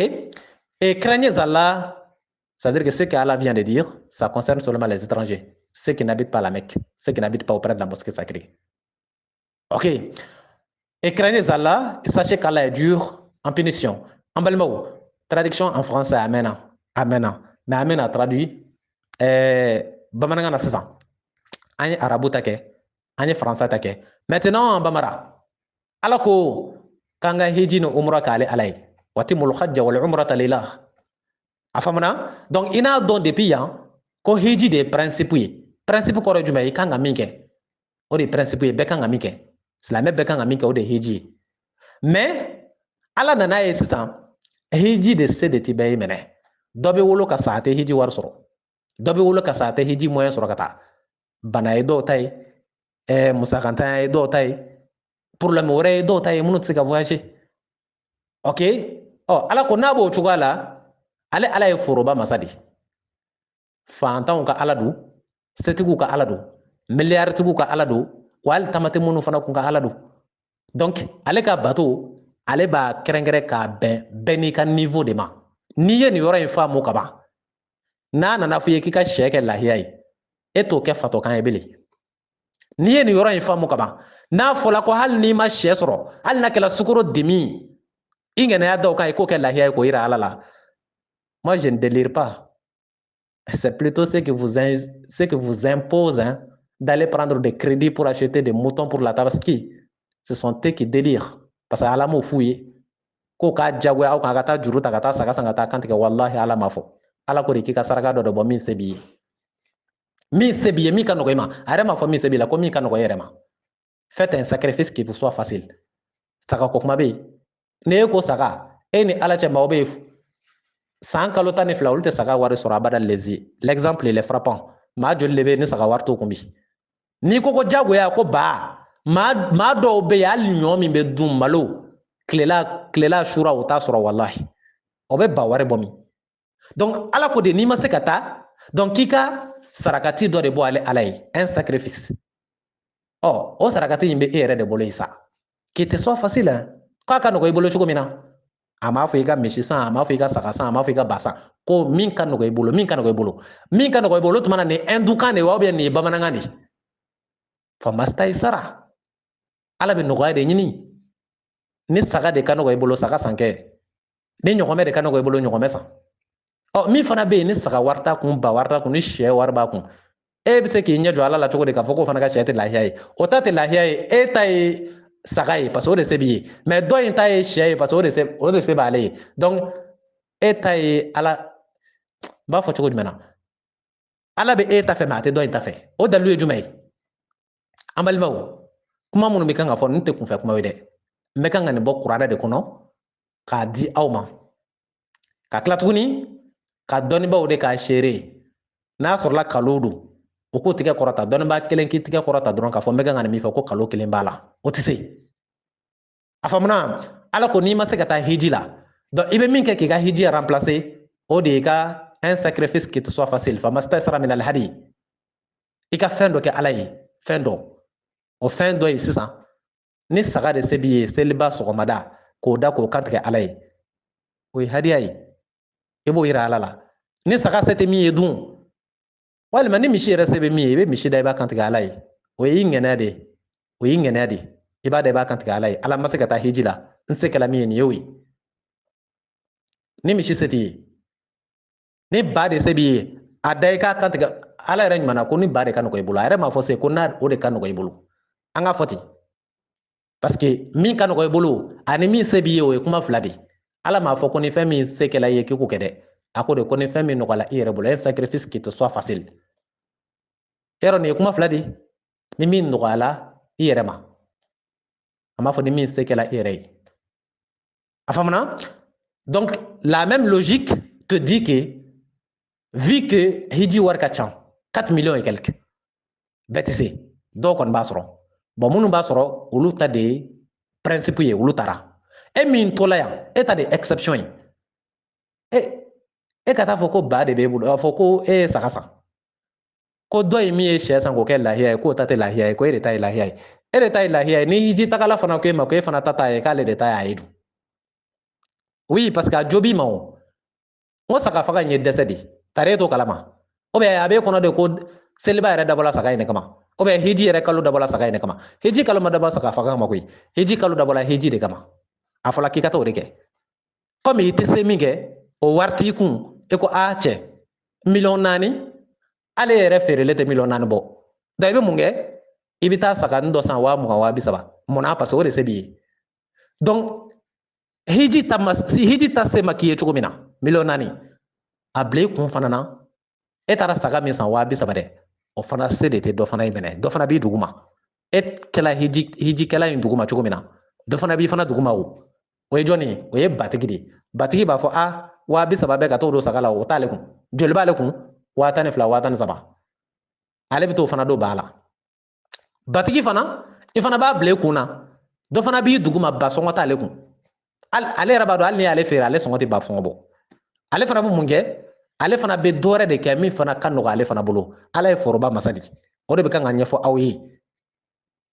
Et craignez Allah, c'est-à-dire que ce qu'Allah vient de dire, ça concerne seulement les étrangers, ceux qui n'habitent pas à la Mecque, ceux qui n'habitent pas auprès de la mosquée sacrée. OK? Et craignez Allah, et sachez qu'Allah est dur en punition. En bel mot, traduction en français, Amen. Amen. Mais Amen a traduit Bamananga na sisan. An ye arabu ta kɛ, an ye faransa ta kɛ. Maintenant en bamara, ala ko k'an ka hiji ni umra k'ale ala ye. Watimul hajja wal umrata lillah. A faamuna? Donc i n'a dɔn depuis yan ko hiji de ye principe ye. Principe kɔrɔ ye jumɛn ye? I kan ka min kɛ. O de ye principe ye, bɛɛ kan ka min kɛ. Silamɛ bɛɛ kan ka min kɛ, o de ye hiji ye. Mais ala nana ye sisan hiji de se de ti bɛɛ ye minɛ. Dɔ bɛ wolo ka sa a tɛ hiji wari sɔrɔ. Dɔ bɛ wolo ka sa a tɛ hiji moyen sɔrɔ ka taa. Bana ye dɔw ta ye, musakantanya ye dɔw ta ye, problème wɛrɛ ye dɔw ta ye minnu tɛ se ka voyager. Ok? Ɔ ala ko n'a b'o cogoya la, ale ala ye foroba masa de ye. Fantanw ka ala don, setigiw ka ala don, miliyaritigiw ka ala don, wa hali tamati minnu fana kun ka ala don. Donc ale ka bato, ale b'a kɛrɛnkɛrɛn k'a bɛn bɛɛ n'i ka niveau de ma. N'i ye nin yɔrɔ in faamu ka ban, n'a nana fɔ i ye k'i ka sɛ kɛ lahiya ye, e t'o kɛ fatɔkan ye bilen. N'i ye nin yɔrɔ in faamu ka ban, n'a fɔla ko hali n'i ma sɛ sɔrɔ, hali n'a kɛla sukoro dimi, i ŋɛnɛya da o kan i k'o kɛ lahiya ye k'o yira ala la. Moi, je ne délire pas. C'est plutôt ce que vous impose hein, d'aller prendre des crédits pour acheter des moutons pour la tabaski. Ce sont eux qui délirent. Parce que ala m'o f'u ye. Ko k'a diyagoya aw kan a ka taa juru ta ka taa saga san ka taa kantigɛ wallahi ala m'a fɔ. Ala ko de k'i ka saraka dɔ de bɔ min se b'i ye. Min se b'i ye, min ka nɔgɔ i ma. A yɛrɛ m'a fɔ min se b'i la, ko min ka nɔgɔ i yɛrɛ ma. Faites un sacrifice qui vous soit facile. Saga ko kuma bɛ yen. N'e ko saga, e ni ala cɛ maaw bɛ yen san kalo 12 olu tɛ saga wari sɔrɔ abada lezi. L'exemple il est frappant. Maa joli de bɛ yen ni saga wari t'o kun bi. N'i ko ko diyagoya ko ba, maa dɔw bɛ yen hali ɲɔ min bɛ dun malo tilela sura o t'a sɔrɔ wallahi. O bɛ ba wari bɔ min. Donc ala ko de n'i ma se ka taa, donc k'i ka sarakati dɔ de bɔ ale ala ye, un sacrifice. Ɔ o sarakati in bɛ e yɛrɛ de bolo yen sa. K'i tɛ sɔn facile hein. K'a ka nɔgɔ i bolo cogo min na. A m'a fɔ i ka misi san, a m'a fɔ i ka saga san, a m'a fɔ i ka ba san. Ko min ka nɔgɔ i bolo, min ka nɔgɔ i bolo. Min ka nɔgɔ i bolo tuma na nin hindukan de ye wa ou bien nin ye bamanankan de ye. Famasta i sara. Ala bɛ nɔgɔya de ɲini. Ni saga de ka nɔgɔ i bolo, saga san kɛ. Ni ɲɔgɔmɛ de ka nɔgɔ i bolo, ɲɔgɔmɛ san. Ɔ min fana bɛ yen ni saga wari t'a kun, ba wari t'a kun, ni sɛ wari b'a kun. E bɛ se k'i ɲɛ jɔ ala la cogo di k'a fɔ k'o fana ka sɛ tɛ lahiya ye. O ta tɛ lahiya ye, e ta ye saga ye parce que o de se b'i ye. Mais dɔ in ta ye sɛ ye parce que o de se b'ale ye. Donc e ta ye ala, n b'a fɔ cogo jumɛn na? Ala bɛ e ta fɛ mais a tɛ dɔ in ta fɛ. O dalilu ye jumɛn ye? an balimaw kuma minnu bɛ kan ka fɔ nin tɛ kunfɛ kuma ye dɛ n bɛ kan ka nin bɔ kuranɛ de kɔnɔ k'a di aw ma ka tila tuguni ka dɔnnibaw de k'a seere n'a sɔrɔla kalo don o k'o tigɛ kɔrɔta dɔnnibaa kelen k'i tigɛ kɔrɔta dɔrɔn k'a fɔ n bɛ kan ka nin min fɔ ko kalo kelen b'a la o tɛ se a faamuna ala ko n'i ma se ka taa hiji la donc i bɛ min kɛ k'i ka hiji remplacer o de ye ka un sacrifice qui te soit facile famastaysara min alhadi i ka fɛn dɔ kɛ ala ye fɛn dɔ o fɛn dɔ ye sisan ni saga de se b'i ye seliba sɔgɔmada k'o da k'o kantigɛ ala ye o ye hadiya ye i b'o yira ala la ni saga se tɛ min ye dun walima ni misi yɛrɛ se bɛ min ye i bɛ misi da i b'a kantigɛ ala ye o ye i ŋɛnɛ de ye o y'i ŋɛnɛ de ye i b'a da i b'a kantigɛ ala ye ala ma se ka taa hiji la n se kɛla min ye nin ye o ye ni misi se t'i ye ni ba de se b'i ye a da i k'a kantigɛ ala yɛrɛ ɲuman ko ni ba de ka nɔgɔ i bolo a yɛrɛ m'a fɔ se ko n'a o de ka nɔgɔ i bolo an k'a fɔ ten parce que min ka nɔgɔ i bolo ani min se b'i ye o ye kuma fila de ala m'a fɔ ko ni fɛn min se kɛla i ye k'i k'o kɛ dɛ a ko de ko ni fɛn min nɔgɔyala i yɛrɛ bolo un sacrifice qui te soit facile yɔrɔ nin ye kuma fila de ni min nɔgɔyala i yɛrɛ ma a m'a fɔ ni min se kɛla i yɛrɛ ye a faamuna donc la même logique te dit que vu que hiji wari ka ca 4 millions et quelques bɛɛ tɛ se dɔw kɔni b'a sɔrɔ bon minnu b'a sɔrɔ olu ta de ye principe ye olu taara e min tola yan e ta de ye exception ye e ka taa fɔ ko ba de b'e bolo a fɔ ko e ye saga san ko dɔ ye min ye sɛ san k'o kɛ lahiya ye k'o ta tɛ lahiya ye ko e de ta ye lahiya ye e de ta ye lahiya ye ni hiji tagala fana ko e ma ko e fana ta t'a ye k'ale de ta y'a ye dun oui parce que a jo b'i ma o n ko saga faga in ye dɛsɛ de ye tari e t'o kalama ou bien a b'e kɔnɔ de ko seliba yɛrɛ dabɔla saga in de kama ou bien hiji yɛrɛ kalo dabɔla saga in de kama hiji kalo ma dabɔ saga faga kama koyi hiji kalo dabɔla hiji de kama a fɔla k'i ka t'o de kɛ comme i tɛ se min kɛ o wari t'i kun e ko a cɛ 4 ale yɛrɛ feerelen tɛ 4 bɔ donc i bɛ mun kɛ i bɛ taa saganin dɔ san 20,000 30,000 munna parce que o de se b'i ye donc hiji ta se ma k'i ye cogo min na 4 a bila i kun fana na e taara saga min san 30,000 dɛ o fana se de tɛ dɔ fana ye minɛ dɔ fana b'i duguma e kɛla hijikɛla in duguma cogo min na dɔ fana b'i fana duguma o ye jɔnni ye o ye batigi de ye batigi b'a fɔ a 30,000 bɛɛ ka t'o don saga la o t'ale kun joli b'ale kun 12,000 13,000 ale bɛ t'o fana don ba la batigi fana i fana b'a bila i kun na dɔ fana b'i duguma ba sɔngɔ t'ale kun ale yɛrɛ b'a dɔn hali ni y'ale feere ale sɔngɔ tɛ ba sɔngɔ bɔ ale fana bɛ mun kɛ ale fana bɛ dɔ wɛrɛ de kɛ min fana ka nɔgɔ ale fana bolo ala ye foroba masa de o de bɛ kan ka ɲɛfɔ aw ye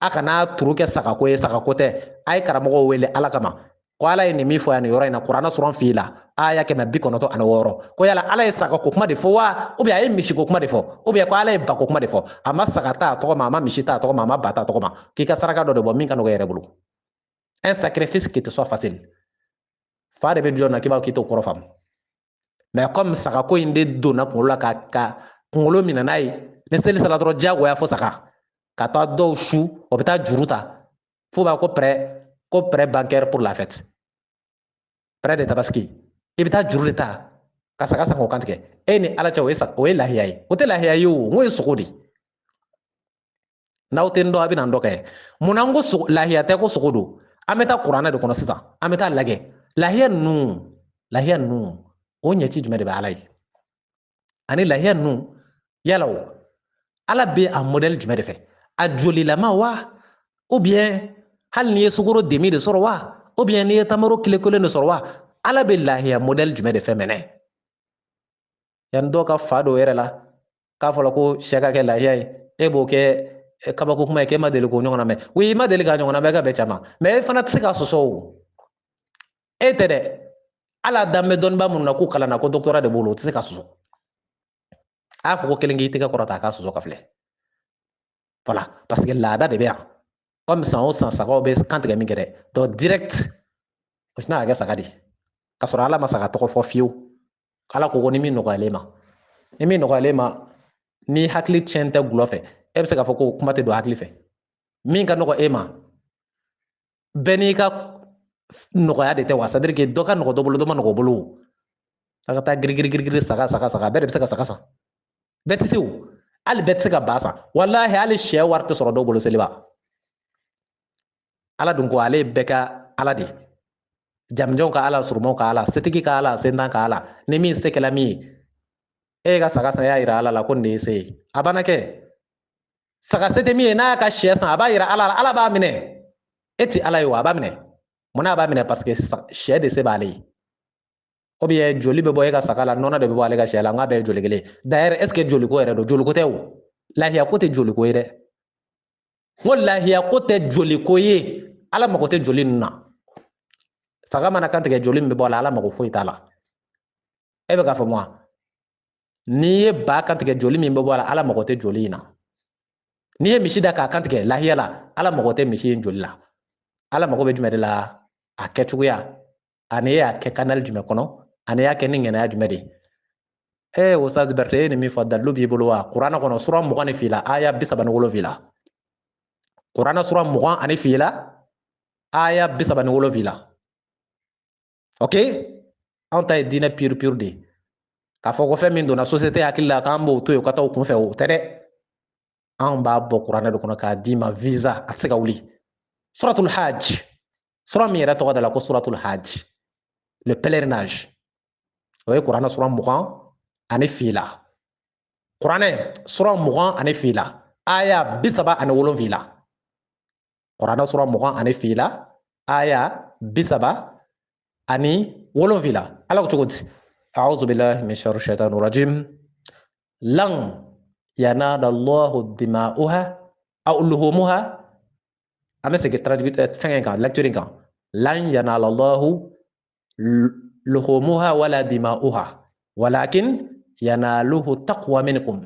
a kana turu kɛ sagako ye sagako tɛ a ye karamɔgɔw wele ala kama ko ala ye nin min fɔ yan nin yɔrɔ in na kuranɛ sɔrɔ f'i la aya 196 ko yala ala ye sagako kuma de fɔ wa ou bien a ye misiko kuma de fɔ ou bien ko ala ye bako kuma de fɔ a ma saga t'a tɔgɔ ma a ma misi t'a tɔgɔ ma a ma ba t'a tɔgɔ ma k'i ka saraka dɔ de bɔ min ka nɔgɔ i yɛrɛ bolo un sacrifice qui te soit facile fa de bɛ jɔn na k'i b'a k'i t'o kɔrɔ faamu mais comme sagako in de donna kunkolo la ka kunkolo minɛ n'a ye ni seli sera dɔrɔn diyagoya fo saga ka taa dɔw su o bɛ taa juru ta fo b'a ko prêt bancaire pour la fête prêt de tabaski i bɛ taa juru de ta ka saga san k'o kantigɛ e ni ala cɛ o ye lahiya ye o tɛ lahiya ye o n ko ye sogo de n'aw tɛ n dɔn a bɛ na n dɔ kɛ munna n ko lahiya tɛ ko sogo don an bɛ taa kuranɛ de kɔnɔ sisan an bɛ taa lajɛ lahiya ninnu o ɲɛci jumɛn de bɛ ala ye ani lahiya ninnu yala o ala bɛ a modèle jumɛn de fɛ a jolilama wa ou bien hali n'i ye sukaro demi de sɔrɔ wa ou bien n'i ye tamaro kilo kelen de sɔrɔ wa ala bɛ lahiya modèle jumɛn de fɛ mɛnɛ yanni dɔw ka fa dɔw yɛrɛ la k'a fɔla ko sɛ ka kɛ lahiya ye e b'o kɛ kabako kuma ye k'e ma deli k'o ɲɔgɔnna mɛn oui i ma deli k'a ɲɔgɔnna mɛn ka bɛn caman mais e fana tɛ se k'a sɔsɔ o e tɛ dɛ ala dan bɛ dɔnniba minnu na k'u kalanna ko doctorat de b'olu o tɛ se ka sɔsɔ a y'a fɔ ko kelen k'i tɛgɛ kɔrɔta k'a sɔsɔ ka filɛ voilà parce que laada de bɛ yan comme san o san sagaw bɛ kantigɛ min kɛ dɛ donc direct o sina ka kɛ saga de k'a sɔrɔ ala ma saga tɔgɔ fɔ fiyewu ala ko ni min nɔgɔyalen ma ni min nɔgɔyalen ma ni hakili tiɲɛ tɛ gulɔ fɛ e bɛ se k'a fɔ ko kuma tɛ don hakili fɛ min ka nɔgɔ e ma bɛɛ n'i ka nɔgɔya de tɛ wa c'est à dire que dɔ ka nɔgɔ dɔ bolo dɔ ma nɔgɔ bolo a ka taa girigirigiri saga bɛɛ de bɛ se ka saga san bɛɛ tɛ se o hali bɛɛ tɛ se ka ba san walahi hali sɛ wari tɛ sɔrɔ dɔw bolo seliba ala dun ko ale bɛɛ ka ala de jamjɔnw ka ala surumɔw ka ala setigi ka ala sentan ka ala ni min se kɛla min ye e ka saga san y'a yira ala la ko nin de ye se ye a banna kɛ saga se tɛ min ye n'a y'a ka sɛ san a b'a yira ala la ala b'a minɛ e ti ala ye wa a b'a minɛ munna a b'a minɛ parce que sɛ de se b'ale ye ou bien joli bɛ bɔ e ka saga la nɔnɔ de bɛ bɔ ale ka sɛ la n k'a bɛɛ ye joli kelen d'ailleurs est ce que joliko yɛrɛ don joliko tɛ o lahiya ko tɛ joliko ye dɛ n ko lahiya ko tɛ joliko ye ala mago tɛ joli ninnu na saga mana kantigɛ joli min bɛ bɔ a la ala mago foyi t'a la e bɛ k'a fɔ wa n'i ye ba kantigɛ joli min bɛ bɔ a la ala mago tɛ joli in na n'i ye misi da k'a kantigɛ lahiya la ala mago tɛ misi in joli la ala mago bɛ jumɛn de la a kɛcogoya ani e y'a kɛ kanali jumɛn kɔnɔ ani y'a kɛ ni ŋɛnɛya jumɛn de Ustaz Berete e ni min fɔ dalilu b'i bolo wa kuranɛ kɔnɔ sura 20 ni fila aya 37 kuranɛ sura 20 ani fila aya 37 ok anw ta ye diinɛ pure pure de k'a fɔ ko fɛn min donna société hakili la k'an b'o to yen ka taa o kunfɛ o tɛ dɛ anw b'a bɔ kuranɛ de kɔnɔ k'a d'i ma visa a tɛ se ka wuli suratul hajj sura min yɛrɛ tɔgɔ da la ko suratul hajj le pèlerinage o ye kuranɛ sura 20 ani fila kuranɛ sura 20 ani fila aya 37 kuranɛ sura 20 ani fila aya 37 ala ko cogo di a'udhu billahi min sharri shaitanir rajim lan yanala Allahu dima'uha aw luhumuha an bɛ segin fɛngɛ kan lecture kan lan yanala Allahu luhumuha wala dima'uha walakin yanaluhu taqwa minkum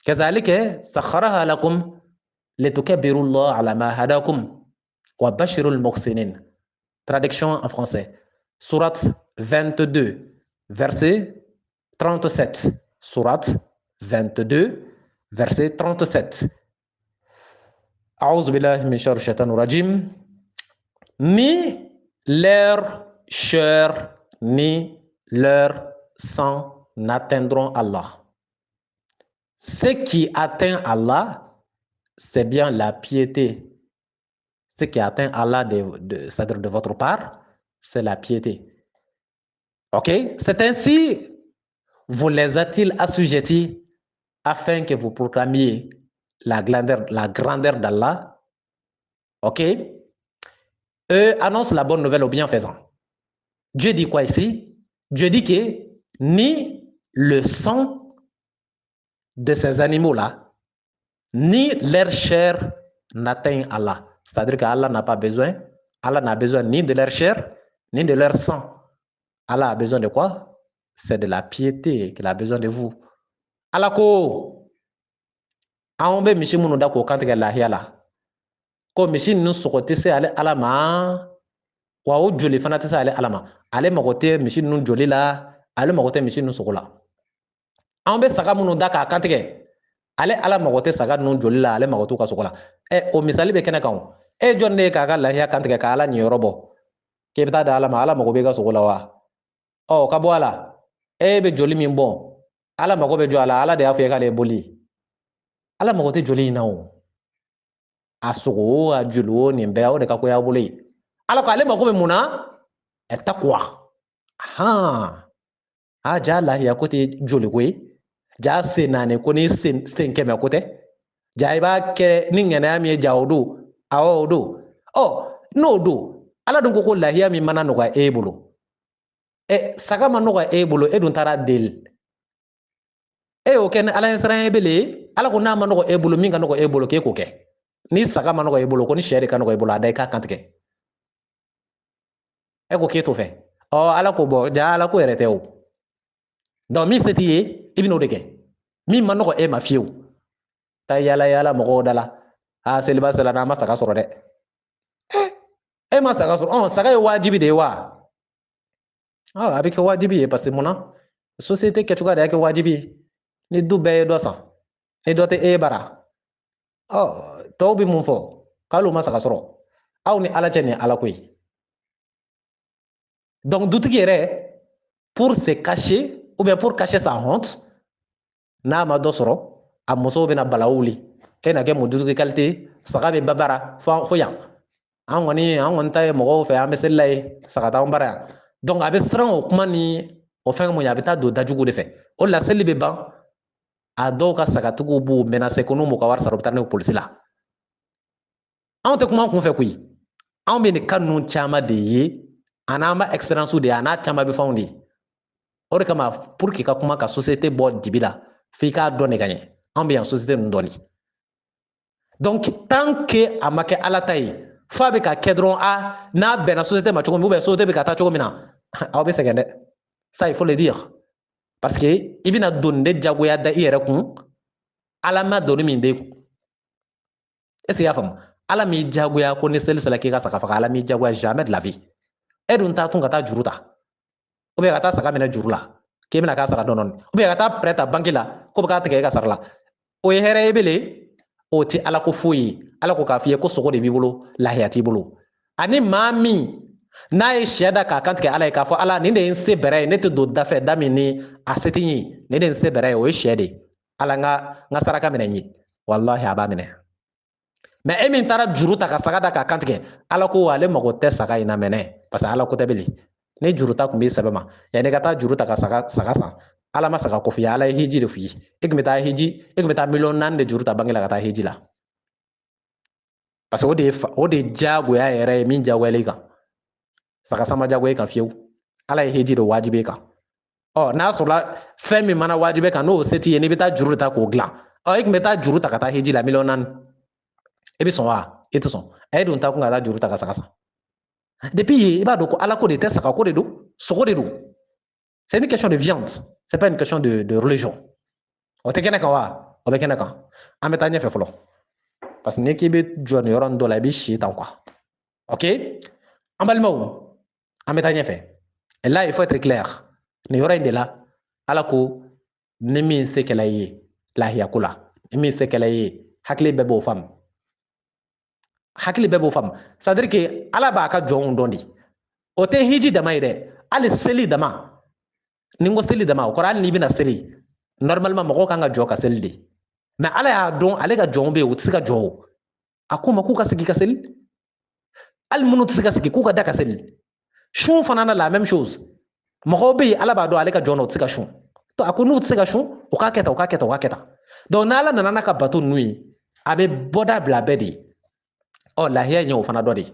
كذلك سخرها لكم لتكبروا الله على ما هداكم وبشروا المحسنين. Traduction en français. Sourate 22, verset 37. Sourate 22, verset 37. أعوذ بالله من شر الشيطان الرجيم. Ni leur chair ni leur sang n'atteindront Allah. Ce qui atteint Allah, c'est bien la piété. Ce qui atteint Allah, c'est-à-dire de votre part, c'est la piété. Ok? C'est ainsi, vous les a-t-il assujettis afin que vous proclamiez la grandeur d'Allah? Ok? Eux annoncent la bonne nouvelle aux bienfaisants. Dieu dit quoi ici? Dieu dit que ni le sang de ces animaux-là, ni leur chair n'atteint Allah. C'est-à-dire qu'Allah n'a pas besoin, Allah n'a besoin ni de leur chair, ni de leur sang. Allah a besoin de quoi? C'est de la piété qu'il a besoin de vous. Allah ko, an bɛ misi minnu da k'o kantigɛ lahiya la, ko misi ninnu sogo tɛ se ale Ala ma, wa o joli fana tɛ se ale Ala ma. Ale mago tɛ misi ninnu joli la, ale mago tɛ misi ninnu sogo la. An bɛ saga minnu da k'a kantigɛ, ale Ala mago tɛ saga ninnu joli la, ale mago t'u ka sogo la. O misali bɛ kɛnɛ kan o. Jɔn de ye k'a ka lahiya kantigɛ ka Ala ɲɛyɔrɔ bɔ k'e bɛ taa da Ala ma, Ala mago bɛ i ka sogo la wa? Ka bɔ a la, bɛ joli min bɔn, Ala mago bɛ jɔ a la, Ala de y'a fɔ e k'ale boli. Ala mago tɛ joli in na o. A sogo o, a joli o, nin bɛɛ o de ka ko y'a bolo ye. Ala ko ale mago bɛ mun na? Taqwa. Ja lahiya ko tɛ joli ko ye, ja sen naani ko ni sen 100 ko tɛ, ja i b'a kɛ ni ŋɛnɛya min ye ja o don, awɔ o don. N'o don, Ala dun ko lahiya min mana nɔgɔya e bolo, saga ma nɔgɔya e bolo, e dun taara deli. E y'o kɛ ni Ala ɲɛ siranɲɛ bele ye, Ala ko n'a ma nɔgɔ e bolo min ka nɔgɔ e bolo k'e k'o kɛ. Ni saga ma nɔgɔ e bolo ko ni sɛ de ka nɔgɔ e bolo a da i k'a kantigɛ. E ko k'e t'o fɛ. Ala ko bɔ ja Ala ko yɛrɛ tɛ o. Donc min se t'i ye i bɛn'o de kɛ. Min ma nɔgɔ e ma fiyewu. Taa yaala yaala mɔgɔw da la. Seliba sera n'an ma saga sɔrɔ dɛ. E ma saga sɔrɔ, saga ye wajibi de ye wa? A bɛ kɛ wajibi ye parce que munna? Société kɛcogoya de y'a kɛ wajibi ye. Ni du bɛɛ ye dɔ san, ni dɔ tɛ e bara, tɔw bɛ mun fɔ? K'al'u ma saga sɔrɔ. Aw ni Ala cɛ nin ye Ala ko ye. Donc dutigi yɛrɛ, pour se cacher ou bien pour cacher sa honte, n'a ma dɔ sɔrɔ, a musow bɛna balawu wuli. E na kɛ mun dutigi qualité ye? Saga bɛ babara fo yan. an kɔni ta ye mɔgɔw fɛ an bɛ seli la ye saga t'anw bara yan donc a bɛ siran o kuma ni o fɛn mun ye a bɛ taa don dajugu de fɛ o la seli bɛ ban a dɔw ka sagatigiw b'u menacer ko n'u m'u ka wari sara u bɛ taa n'u ye polisi la anw tɛ kuma an kun fɛ koyi anw bɛ nin cas ninnu caman de ye a n'an b'a expérience de ye a n'a caman bɛ fɛnw de ye o de kama pour que i ka kuma ka société bɔ dibi la f'i k'a dɔn de ka ɲɛ anw bɛ yan société ninnu dɔn de donc tant que a ma kɛ ala ta ye f'a bɛ ka kɛ dɔrɔn n'a bɛnna société ma cogo min ou bien société bɛ ka taa cogo min na aw bɛ sɛgɛn dɛ ça il faut le dire parce que i bɛna doni de jagoya da i yɛrɛ kun ala ma doni min d'e kun est ce que i y'a faamu ala m'i jagoya ko ni seli sera k'i ka saga faga ala m'i jagoya jamais de la vie e dun t'a tun ka taa juru ta ou bien ka taa saga minɛ juru la k'i bɛna k'a sara dɔɔni dɔɔni ou bien ka taa prêt ta banque la ko bɛ k'a tigɛ e ka sara la o ye hɛrɛ ye bele o tɛ ala ko foyi ye ala ko k'a f'i ye ko sogo de b'i bolo lahiya t'i bolo ani maa min n'a ye sɛ da k'a kantigɛ ala ye k'a fɔ ala nin de ye n se bɛrɛ ye ne tɛ don da fɛ da min ni a se tɛ n ye nin de ye n se bɛrɛ ye o ye sɛ de ye ala n ka saraka minɛ n ye walahi a b'a minɛ mais e min taara juru ta ka saga da k'a kantigɛ ala ko ale mago tɛ saga in na mɛnɛ parce que ala ko tɛ bilen ni juru ta tun b'i sɛbɛn ma yanni ka taa juru ta ka saga san ala ma saga ko f'i ye ala ye hiji de f'i ye e tun bɛ taa hiji e tun bɛ taa miliyɔn 4 de juru ta bange la ka taa hiji la parce que o de ye jagoya yɛrɛ ye min jagoyala i kan saga san ma jagoya i kan fiyewu ala ye hiji de wajibi i kan n'a sɔrɔla fɛn min mana wajibi kan n'o se t'i ye n'i bɛ taa juru de ta k'o dilan e tun bɛ taa juru ta ka taa hiji la miliyɔn 4 i bɛ sɔn wa i tɛ sɔn e dun ta kun ka taa juru ta ka saga san depuis yen i b'a dɔn ko ala ko de tɛ saga ko de don sogo de don c'est une question de viande c'est pas une question de religion o tɛ kɛnɛ kan wa o bɛ kɛnɛ kan an bɛ taa ɲɛfɛ fɔlɔ parce que n'i k'i bɛ jɔ nin yɔrɔ nin dɔ la i bɛ si tan quoi ok an balimaw an bɛ taa ɲɛfɛ et là il faut être clair nin yɔrɔ in de la ala ko ni min se kɛla i ye lahiya ko la ni min se kɛla i ye hakili bɛɛ b'o faamu hakili bɛɛ b'o faamu c'est à dire que ala b'a ka jɔnw dɔn de o tɛ hiji dama ye dɛ hali seli dama ni n ko seli dama o kɔrɔ hali n'i bɛna seli normalement mɔgɔw kan ka jɔ ka seli de mais ala y'a dɔn ale ka jɔnw bɛ yen u tɛ se ka jɔ o a ko ma k'u ka sigi ka seli hali minnu tɛ se ka sigi k'u ka da ka seli sun fana na la même chose mɔgɔw bɛ yen ala b'a dɔn ale ka jɔn na u tɛ se ka sun to a ko n'u tɛ se ka sun u k'a kɛ tan u k'a kɛ tan u k'a kɛ tan donc n'ala nana n'a ka bato ninnu ye a bɛ bɔda bila bɛɛ de ye lahiya in ye o fana dɔ de ye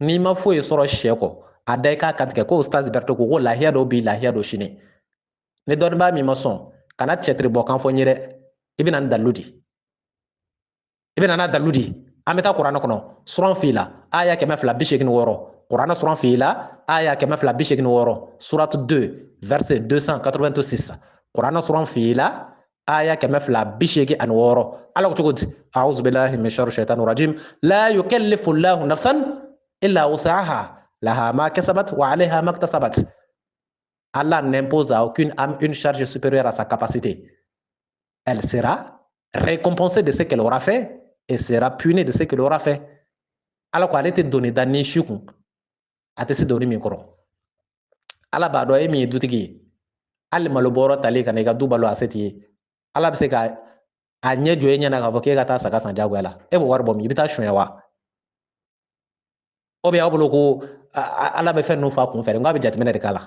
n'i ma foyi sɔrɔ sɛ kɔ a da i k'a kantigɛ ko ustaz berto ko lahiya dɔ bi lahiya dɔ sini ni dɔnnibaa min ma sɔn kana cɛtiri bɔ kan fɔ n ye dɛ i bɛna ni dalilu di i bɛna n'a dalilu di an bɛ taa kuranɛ kɔnɔ suran f'i la aya 286 kuranɛ suran f'i la aya 286 surat 2 verset 286 kuranɛ suran f'i la aya 286 ala ko cogo di a'udhu billahi min sharri shaitanir rajim la yukallifu llahu nafsan illa wus'aha laha ma kasabat wa 'alayha ma iktasabat. Allah n'impose à aucune âme une charge supérieure à sa capacité. Elle sera récompensée de ce qu'elle aura fait et sera punie de ce qu'elle aura fait. Alors qu'elle était donnée dans les choux, elle était donnée micro. Allah b'a dɔn e min ye dutigi ye hali malo bɔrɔ tali ka na i ka du balo a se t'i ye ala bɛ se ka a ɲɛ jɔ e ɲɛna k'a fɔ k'e ka taa saga san jagoya la e b'o wari bɔ min i bɛ taa suɲɛ wa o bɛ aw bolo ko ala bɛ fɛn ninnu fa kun fɛ n k'a bɛ jateminɛ de k'a la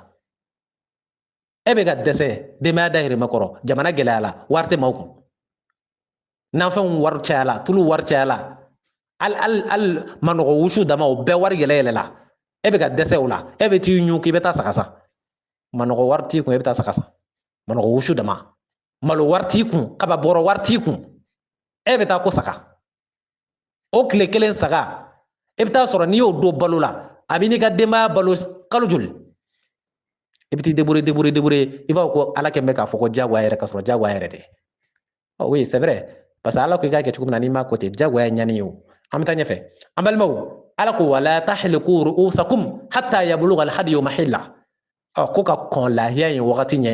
e bɛ ka dɛsɛ denbaya dahirimɛ kɔrɔ jamana gɛlɛya la wari tɛ maaw kun nafɛnw wari caya la tulu wari caya la hali manɔgɔ wusu dama o bɛɛ wari yɛlɛ yɛlɛ la e bɛ ka dɛsɛ o la e bɛ t'i ɲu k'i bɛ taa saga san manɔgɔ wari t'i kun e bɛ taa saga san manɔgɔ wusu dama malo wari t'i kun kaba bɔrɔ wari t'i kun e bɛ taa ko saga o tile kelen saga e bɛ taa sɔrɔ n'i y'o don balo la a b'i n'i ka denbaya balo kalo joli i bɛ t'i débrouiller i b'a fɔ ko ala kɛn bɛ k'a fɔ ko jagoya yɛrɛ ka sɔrɔ jagoya yɛrɛ tɛ oui c'est vrai parce que ala ko i k'a kɛ cogo min na n'i m'a ko ten jagoya ye ɲani ye o an bɛ taa ɲɛfɛ an balimaw ala ko wala tahliqu ru'usakum hatta yablugha al-hadyu mahilla ko ka kɔn lahiya in wagati ɲɛ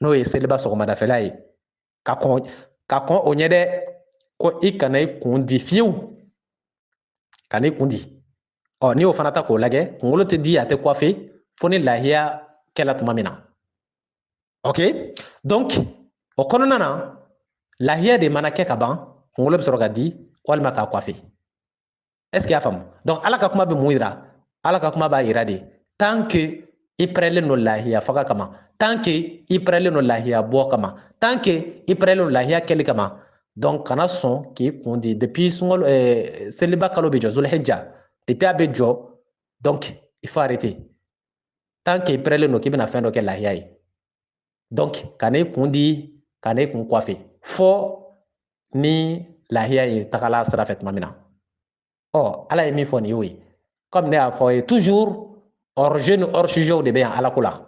n'o ye seliba sɔgɔmadafɛla ye ka kɔn o ɲɛ dɛ ko i kana i kun di fiyewu ka n'i kun di n'i y'o fana ta k'o lajɛ kunkolo tɛ di a tɛ coiffer fo ni lahiya kɛla tuma min na ok donc o kɔnɔna na lahiya de mana kɛ ka ban kunkolo bɛ sɔrɔ ka di walima k'a coiffer Est-ce qu'il y a femme? Donc, ala ka kuma be muira, ala ka kuma ba ira de. Tant que i prele no lahiya faga kama, tant que i prele no lahiya bo kama, tant que i prele no lahiya keli kama. Donc, kana son ki kundi depuis sungol seliba kalo be jo zul hijja, depuis abe jo, donc il faut arrêter. Tant que i prele no ki bena fendo ke lahiya yi. Donc, kana kundi, kana kun coiffer. Fo ni lahiya yi takala sira fait mamina. Oh, ala ye min fɔ nin y'o ye comme ne y'a fɔ ye toujours hors jeu ni hors sujet de bɛ yan alako la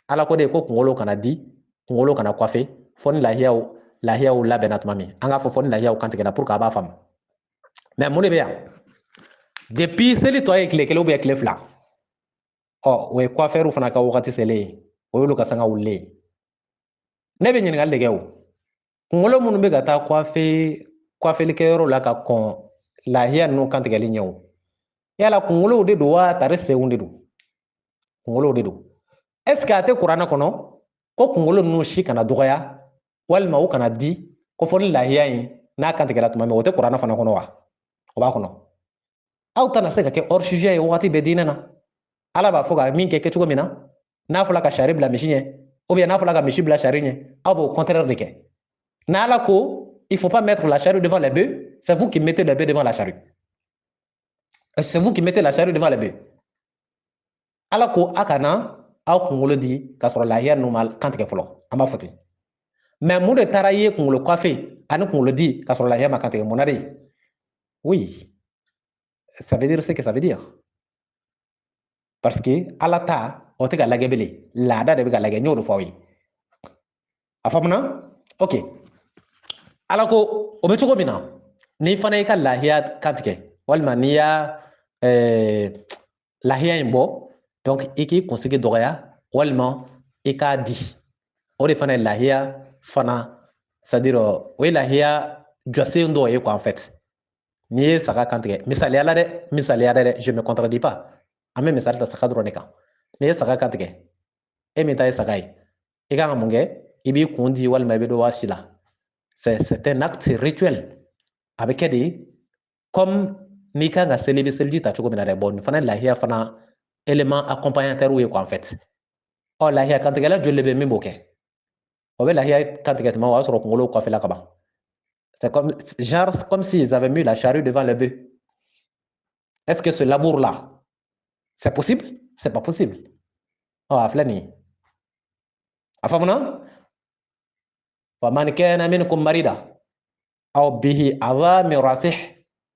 alako de ko kunkolo kana di kunkolo kana kɔfɛ fɔ ni lahiyaw labɛnna tuma min an k'a fɔ ni lahiyaw kantigɛla pour que a b'a faamu mais mun de bɛ yan depuis seli tɔ ye tile kelen ou bien tile fila ɔ o ye coiffeur fana ka wagati selen ye o y'olu ka sanga wulilen ye ne bɛ ɲininkali de kɛ o kunkolo minnu bɛ ka taa coiffelikɛyɔrɔ la ka kɔn lahiya ninnu kantigɛli ɲɛ o yala kunkolow de don wa tari senw de don kunkolow de don est ce que a tɛ kuranɛ kɔnɔ ko kunkolo ninnu si kana dɔgɔya walima u kana di ko fɔ ni lahiya in n'a kantigɛla tuma min o tɛ kuranɛ fana kɔnɔ wa o b'a kɔnɔ aw tɛna se ka kɛ hors sujet ye wagati bɛɛ diinɛ na ala b'a fɔ ka min kɛ kɛcogo min na n'a fɔla ka sari bila misi ɲɛ ou bien n'a fɔla ka misi bila sari ɲɛ aw b'o contraire de kɛ n'ala ko il faut pas mettre la charrue devant les bœufs c'est vous qui mettez les bœufs devant la charrue. C'est vous qui mettez la charrue devant les bœufs. Ala ko a kana aw kunkolo di k'a sɔrɔ lahiya ninnu ma kantigɛ fɔlɔ an b'a fɔ ten mais mun de taara i ye kunkolo coiffé ani kunkolo di k'a sɔrɔ lahiya ma kantigɛ mun na de oui ça veut dire ce que ça veut dire parce que ala ta o tɛ ka lagɛ bilen laada de bɛ ka lagɛ n y'o de fɔ aw ye a faamuna ok ala ko o bɛ cogo min na n'i fana y'i ka lahiya kantigɛ walima n'i y'a lahiya in bɔ donc i k'i kunsigi dɔgɔya walima i k'a di o de fana ye lahiya fana c'est à dire o ye lahiya jɔsen dɔ ye quoi en fait n'i ye saga kantigɛ misaliya la dɛ je me contredis pas an bɛ misali ta saga dɔrɔn de kan n'i ye saga kantigɛ e min ta ye saga ye i kan ka mun kɛ i b'i kun di walima i bɛ dɔ bɔ a si la c'est un acte rituel a bɛ kɛ de comme n'i kan ka seli i bɛ seliji ta cogo min na dɛ bon nin fana ye lahiya fana élément accompagnateur ye quoi en fait ɔ lahiya kantigɛla joli de bɛ min b'o kɛ o bɛ lahiya kantigɛ tuma o y'a sɔrɔ kunkolo kɔfɛla ka ban c'est comme genre comme s'ils avaient mis la charrue devant le bœuf est-ce que ce labour là c'est possible c'est pas possible ɔ a filɛ nin ye a faamuna faman kana minkum marida aw bihi adha min rasih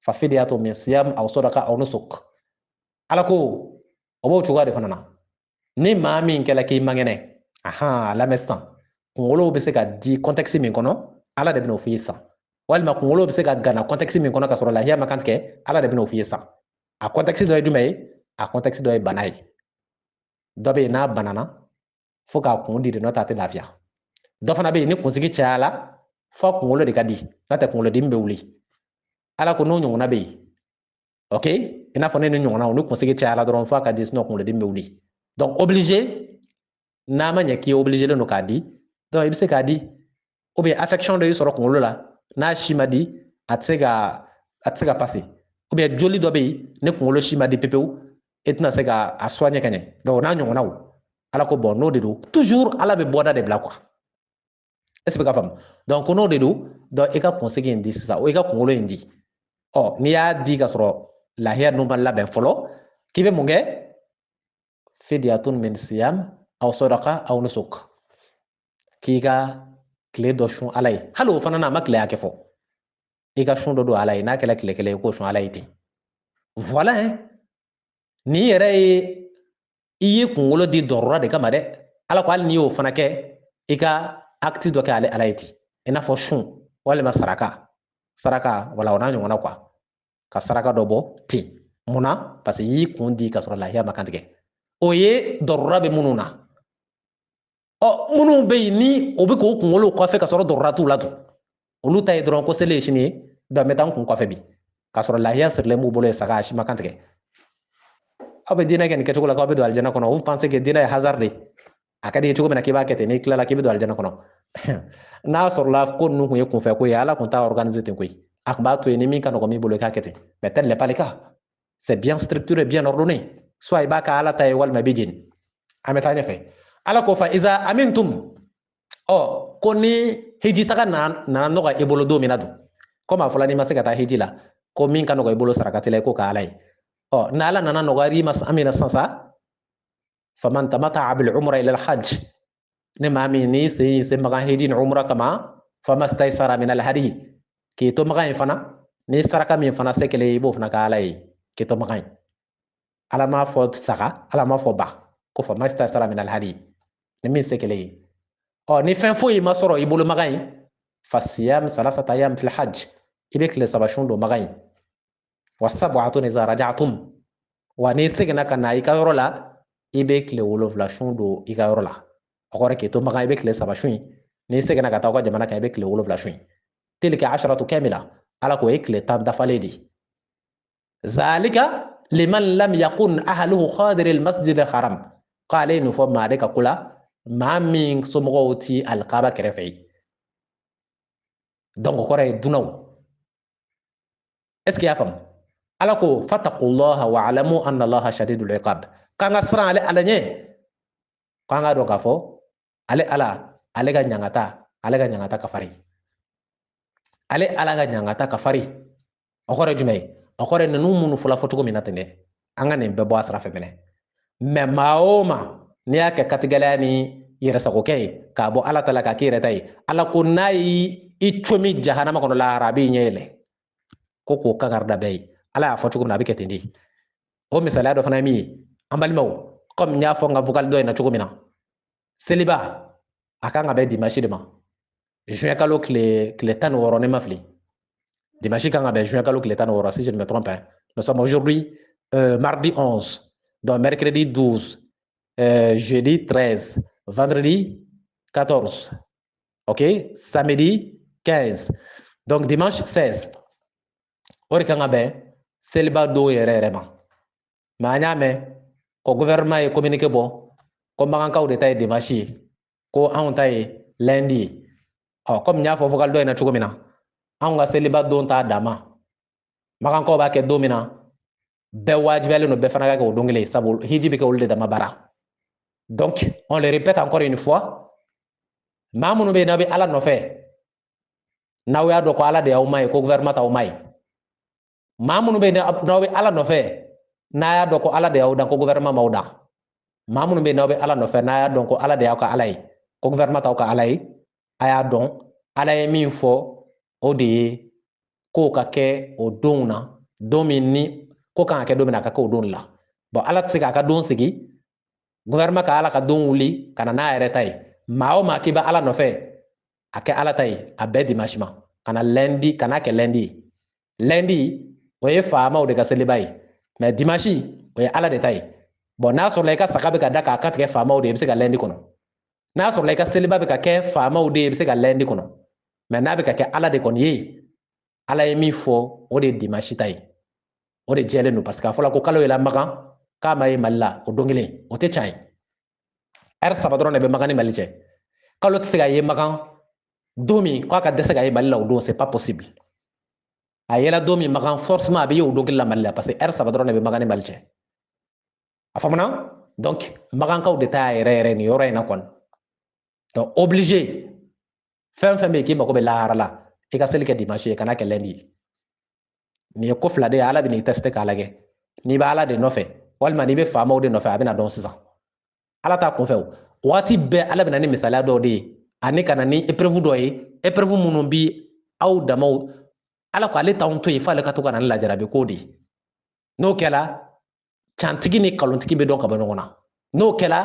fa fidyatun min siyam aw sadaqa aw nusuk ala ko o b'o cogoya de fana na ni maa min kɛla k'i mangɛnɛ a lamɛn sisan kunkolo bɛ se ka di contexte min kɔnɔ ala de bɛn'o f'i ye sisan walima kunkolo bɛ se ka gana contexte min kɔnɔ ka sɔrɔ lahiya ma kantigɛ ala de bɛn'o f'i ye sisan a contexte dɔ ye jumɛn ye a contexte dɔ ye bana ye dɔ bɛ yen n'a banana fo k'a kun di de n'o tɛ a tɛ lafiya dɔ fana bɛ yen ni kunsigi cayala fo kunkolo de ka di n'o tɛ kunkolodimi bɛ wuli ala ko n'o ɲɔgɔnna bɛ yen ok i n'a fɔ ne ni ɲɔgɔnnaw ni kunsigi cayala dɔrɔn fo a ka di sinon kunkolodimi bɛ wuli donc obligé n'a ma ɲɛ k'i obligé len don k'a di donc i bɛ se k'a di ou bien affection dɔ y'i sɔrɔ kunkolo la n'a si ma di a tɛ se ka passer ou bien joli dɔ bɛ yen ni kunkolo si ma di pepewu e tɛna se ka a soigner ka ɲɛ donc n'a ɲɔgɔnnaw ala ko bon n'o de don toujours ala bɛ bɔda de bila quoi est ce que ka faamu donc n'o de don donc i ka kunsigi in di sisan o i ka kunkolo in di ɔ n'i y'a di ka sɔrɔ lahiya ninnu ma labɛn fɔlɔ k'i bɛ mun kɛ fidyatun min siyam aw sadaqa aw nusuk k'i ka tile dɔ sun ala ye hali o fana na a ma tile hakɛ fɔ i ka sun dɔ don ala ye n'a kɛra tile kelen ye k'o sun ala ye ten voilà hein nin yɛrɛ ye i ye kunkolo di dɔrɔra de kama dɛ ala ko hali n'i y'o fana kɛ i ka acte dɔ kɛ ale ala ye ten i n'a fɔ sun walima saraka wala o n'a ɲɔgɔnna quoi ka saraka dɔ bɔ ten munna parce que i y'i kun di ka sɔrɔ lahiya ma kantigɛ o ye dɔrɔra bɛ minnu na ɔ minnu bɛ yen ni o bɛ k'o kunkolo kɔfɛ ka sɔrɔ dɔrɔra t'u la dun olu ta ye dɔrɔn ko seli ye sini ye donc n bɛ taa n kun kɔfɛ bi ka sɔrɔ lahiya sirilen b'u bolo ye saga a si ma kantigɛ aw bɛ diinɛ kɛ nin kɛcogo la k'aw bɛ don alijana kɔnɔ vous pensez que diinɛ ye hasard de a ka di ye cogo min na k'i b'a kɛ ten n'i tilala k'i bɛ don alijana kɔnɔ n'a sɔrɔla ko ninnu tun ye kunfɛ ko ye ala tun t'a organiser ten koyi akbato et nimi kan mi bolo kakete. Mais tel n'est pas le cas. C'est bien structuré, bien ordonné. Soit ibaka ala tay wal mabijin. Ameta nefe. Ala ko fa iza amintum. Oh, koni hiji taka na noga ibolo do minadu. Comme afula ni masika ta hiji la. Ko min kan noga ibolo sarakatile ko ka alay. Oh, na ala nana noga ri mas amina sansa. Faman tamata bil umra ila al hajj. Ne mami ni se maga hiji ni umra kama famastaysara min al hadi. Ki to maga fana ni saraka min fana sekele ibo fana ka alay. Ki to maga. Ala ma fo saka, ala ma fo ba. Ko famastaysara min al hadi. Ni min sekele. Oh, ni fen foyi ma soro ibolo maga fasiyam salasata ayam fil hajj. Ibek le sabashun do maga wasab'atun iza raja'tum. Wa ni segena kana ika yoro la ibek le wolofla shun do ika yoro la. Akore ke to maga ibek le sabashun ni segena kata ko jamana ka ibek le wolofla shun. Tilka 10 kamila ala ko ekle tam dafaledi. Zalika liman lam yakun ahluhu khadir al masjid al haram. Qala inu fo ma de ka kula ma min somogo ti al qaba kerefe. Donc kore dunaw. Est-ce qu'il y a femme? Ala ko fattaqullaha wa alamu anna allaha shadidul iqab. Kanga sran ale alanye. Kanga do kafo ale ala ale ga nyangata kafari. Ale ala ga nyangata kafari. Okore jumay. Okore nanu munu fula fotugo minatende. Anga ne bebo asra femene. Me maoma ni ake katigala ni yirasako kay ka bo ala tala ka kiretay. Ala ko nayi ichomi jahannama kono la arabi nyele. Koko kagarda bay. Ala a fotugo na bike tendi. O misala do fana mi ambali maw comme nya fo nga vocal do na chugo mina. Célibat akanga be dimanche demain. Juin kalo clé tan woro ne mafli. Dimanche kanga be juin kalo clé tan woro si je ne me trompe. Hein. Nous sommes aujourd'hui mardi 11, donc mercredi 12, jeudi 13, vendredi 14. OK, samedi 15. Donc dimanche 16. Ori kanga be célibat do yere ma. Ma me ko gouvernement e communiqué bo ko magan kaw de tay dimanche ko an tay lundi comme nya fo vocal do na chugo mina an ga célibat do ta dama magan ko ba ke do mina be wajibele no be fana ga ko dongile sabu hiji be ko ulde dama bara. Donc on le répète encore une fois, mamunu be nabi ala no fe nawya do ko ala de awmay ko gouvernement ta awmay mamunu be nabi ala no fe naya do ko ala de aw dan ko gouvernement mawda mamunu be nawbe ala no fe naya don ko ala de aw ka alay ko gouvernement taw ka alay aya don alay min fo o de ko ka ke o donna domini ko kan ke domina ka ko don la bon ala tsika ka don sigi gouvernement ka ala ka don wuli kana na ere tay mao ma ki ba ala no fe ake ala tay a be dimanche ma kana lundi kana ke lundi o ye faama o de ka selibay mais dimanche o ye ala de tay bon n'a sɔrɔ la i ka saga bɛ ka da k'a kantigɛ faamaw de i bɛ se ka lundi kɔnɔ n'a sɔrɔ la i ka seliba bɛ ka kɛ faamaw de i bɛ se ka lundi kɔnɔ mais n'a bɛ ka kɛ ala de kɔni ye ala ye min fɔ o de ye dimanche ta ye o de jɛlen don parce que a fɔra ko kalo yɛlɛ magan k'a ma ye mali la o don kelen o tɛ tiɲɛ ye ɛri saba dɔrɔn de bɛ magan ni mali cɛ kalo tɛ se ka ye magan don min k'a ka dɛsɛ ka ye mali la o don c'est pas possible a yɛlɛ don min magan forcément a bɛ ye o don kelen la mali la parce que ɛri saba dɔrɔn de bɛ magan ni mali cɛ. Afamana? Donc, magankaw de ta yɛrɛ ni yɔrɔ in na kɔni. Donc, obligé. Fɛn fɛn bɛ yen k'i mako bɛ lahara la, i ka seli kɛ dimanche ye, kana kɛ lundi ye. Nin ye ko fila de ye, ala bɛ n'i teste k'a lajɛ. N'i bɛ ala de nɔfɛ, walima n'i bɛ faamaw de nɔfɛ, a bɛna dɔn sisan. Ala t'a kunfɛ o. Waati bɛɛ ala bɛ na ni misaliya dɔw de ye, ani ka na ni épreuve dɔ ye, épreuve minnu bi aw damaw, ala ko ale t'anw to yen f'ale ka to ka na ni lajarabi ko de ye. N'o kɛla, cantigi ni kalontigi bɛ dɔn ka bɔ ɲɔgɔn na n'o kɛla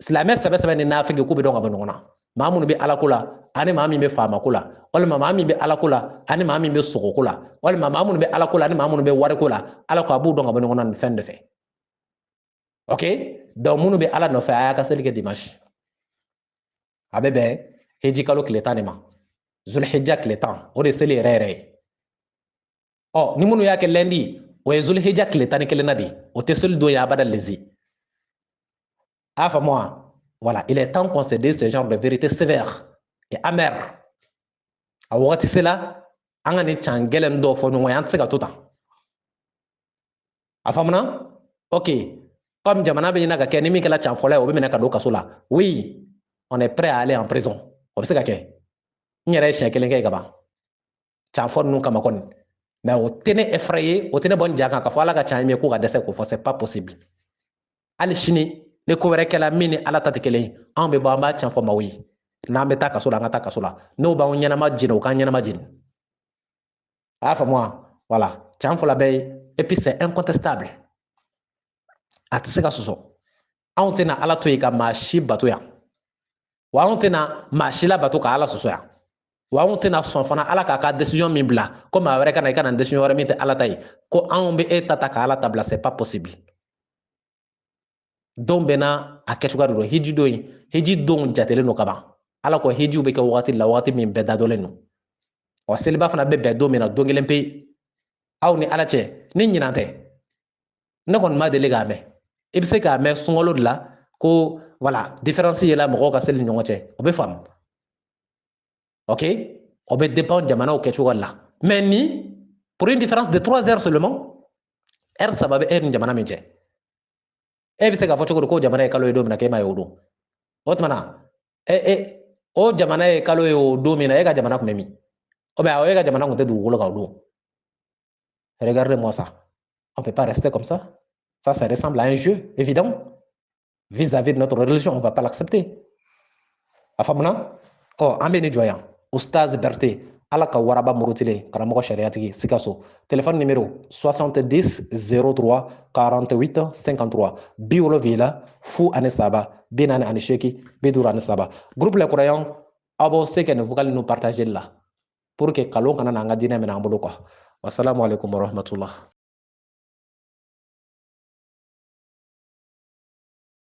silamɛ sɛbɛ ni nafigi ko bɛ dɔn ka bɔ ɲɔgɔn na maa minnu bɛ alako la ani maa min bɛ faamako la walima maa min bɛ alako la ani maa min bɛ sogoko la walima maa minnu bɛ alako la ani maa minnu bɛ wariko la ala ko a b'u dɔn ka bɔ ɲɔgɔn na nin fɛn de fɛ ok donc minnu bɛ ala nɔfɛ a y'a ka seli kɛ dimanche a bɛ bɛn heji kalo tile 10 de ma zulhijja tile 10 o de seli yɛrɛ yɛrɛ ye ɔ ni minnu y'a kɛ lundi o ye zulhijja tile 11 na de o tɛ seli don ye abada lezi a faamu voilà il est temps qu'on se dise ce genre de vérité sévère et amère a wagati sela an ka ni can gɛlɛn dɔ fɔ ɲɔgɔn ye an tɛ se ka to tan a faamuna ok comme jamana bɛ ɲina ka kɛ ni min kɛla can fɔlɔ ye o bɛ minɛ ka don kaso la oui on est prêt à aller en prison o bɛ se ka kɛ n yɛrɛ ye siɲɛ kelen kɛ ka ban can fɔ ninnu kama kɔni mais o tɛ ne effrayer o tɛ ne bɔ n ja kan k'a fɔ ala ka can ye ko ka dɛsɛ k'o fɔ c'est pas possible hali sini ni ko wɛrɛ kɛla min ni ala ta tɛ kelen ye anw bɛ bɔ an b'a can fɔ maaw ye n'an bɛ taa kaso la an ka taa kaso la n'o b'anw ɲɛnama jeni o k'an ɲɛnama jeni a y'a faamu wa voilà can fɔla bɛɛ ye et puis c'est incontestable a tɛ se ka sɔsɔ anw tɛna ala to yen ka maa si bato yan wa anw tɛna maa si la bato ka ala sɔsɔ yan wa anw tɛna sɔn fana ala k'a ka décision min bila ko maa wɛrɛ ka na i ka na décision wɛrɛ min tɛ ala ta ye ko anw bɛ e ta ka ala ta bila c'est pas possible don bɛɛ n'a a kɛcogoya de don hiji don in hiji don jatelen don ka ban ala ko hijiw bɛ kɛ wagati la wagati min bɛɛ dadɔlen don wa seliba fana bɛ bɛn don min na don kelen pe aw ni ala cɛ ni ɲinan tɛ ne kɔni ma deli k'a mɛn i bɛ se k'a mɛn sunkalo de la ko voilà différence yela mɔgɔw ka seli ni ɲɔgɔn cɛ o bɛ faamu ok o bɛ dépend jamanaw kɛcogo la mais ni pour une différence de 3 heures seulement heure saba bɛ e ni jamana min cɛ e bɛ se k'a fɔ cogo di ko jamana ye kalo ye don min na k'e m'a ye o don o tuma na o jamana ye kalo ye o don min na e ka jamana tun bɛ min o bɛ e ka jamana tun tɛ dugukolo kan o don regardez-moi ça on ne peut pas rester comme ça ressemble à un jeu évident vis-à-vis de notre religion on ne va pas l'accepter a faamuna ɔ an bɛ ni jɔ yan Oustaz Berté ala ka waraba murutilen karamɔgɔ sariyatigi Sikaso téléphone numéro 70 03 48 53 70 fu ani saba 48 53 groupe les croyants aw b'aw se kɛ nin vocal ninnu partager la pour que nkalon kana na an ka diinɛ minɛ an bolo quoi wassalamu alaikum warahmatullah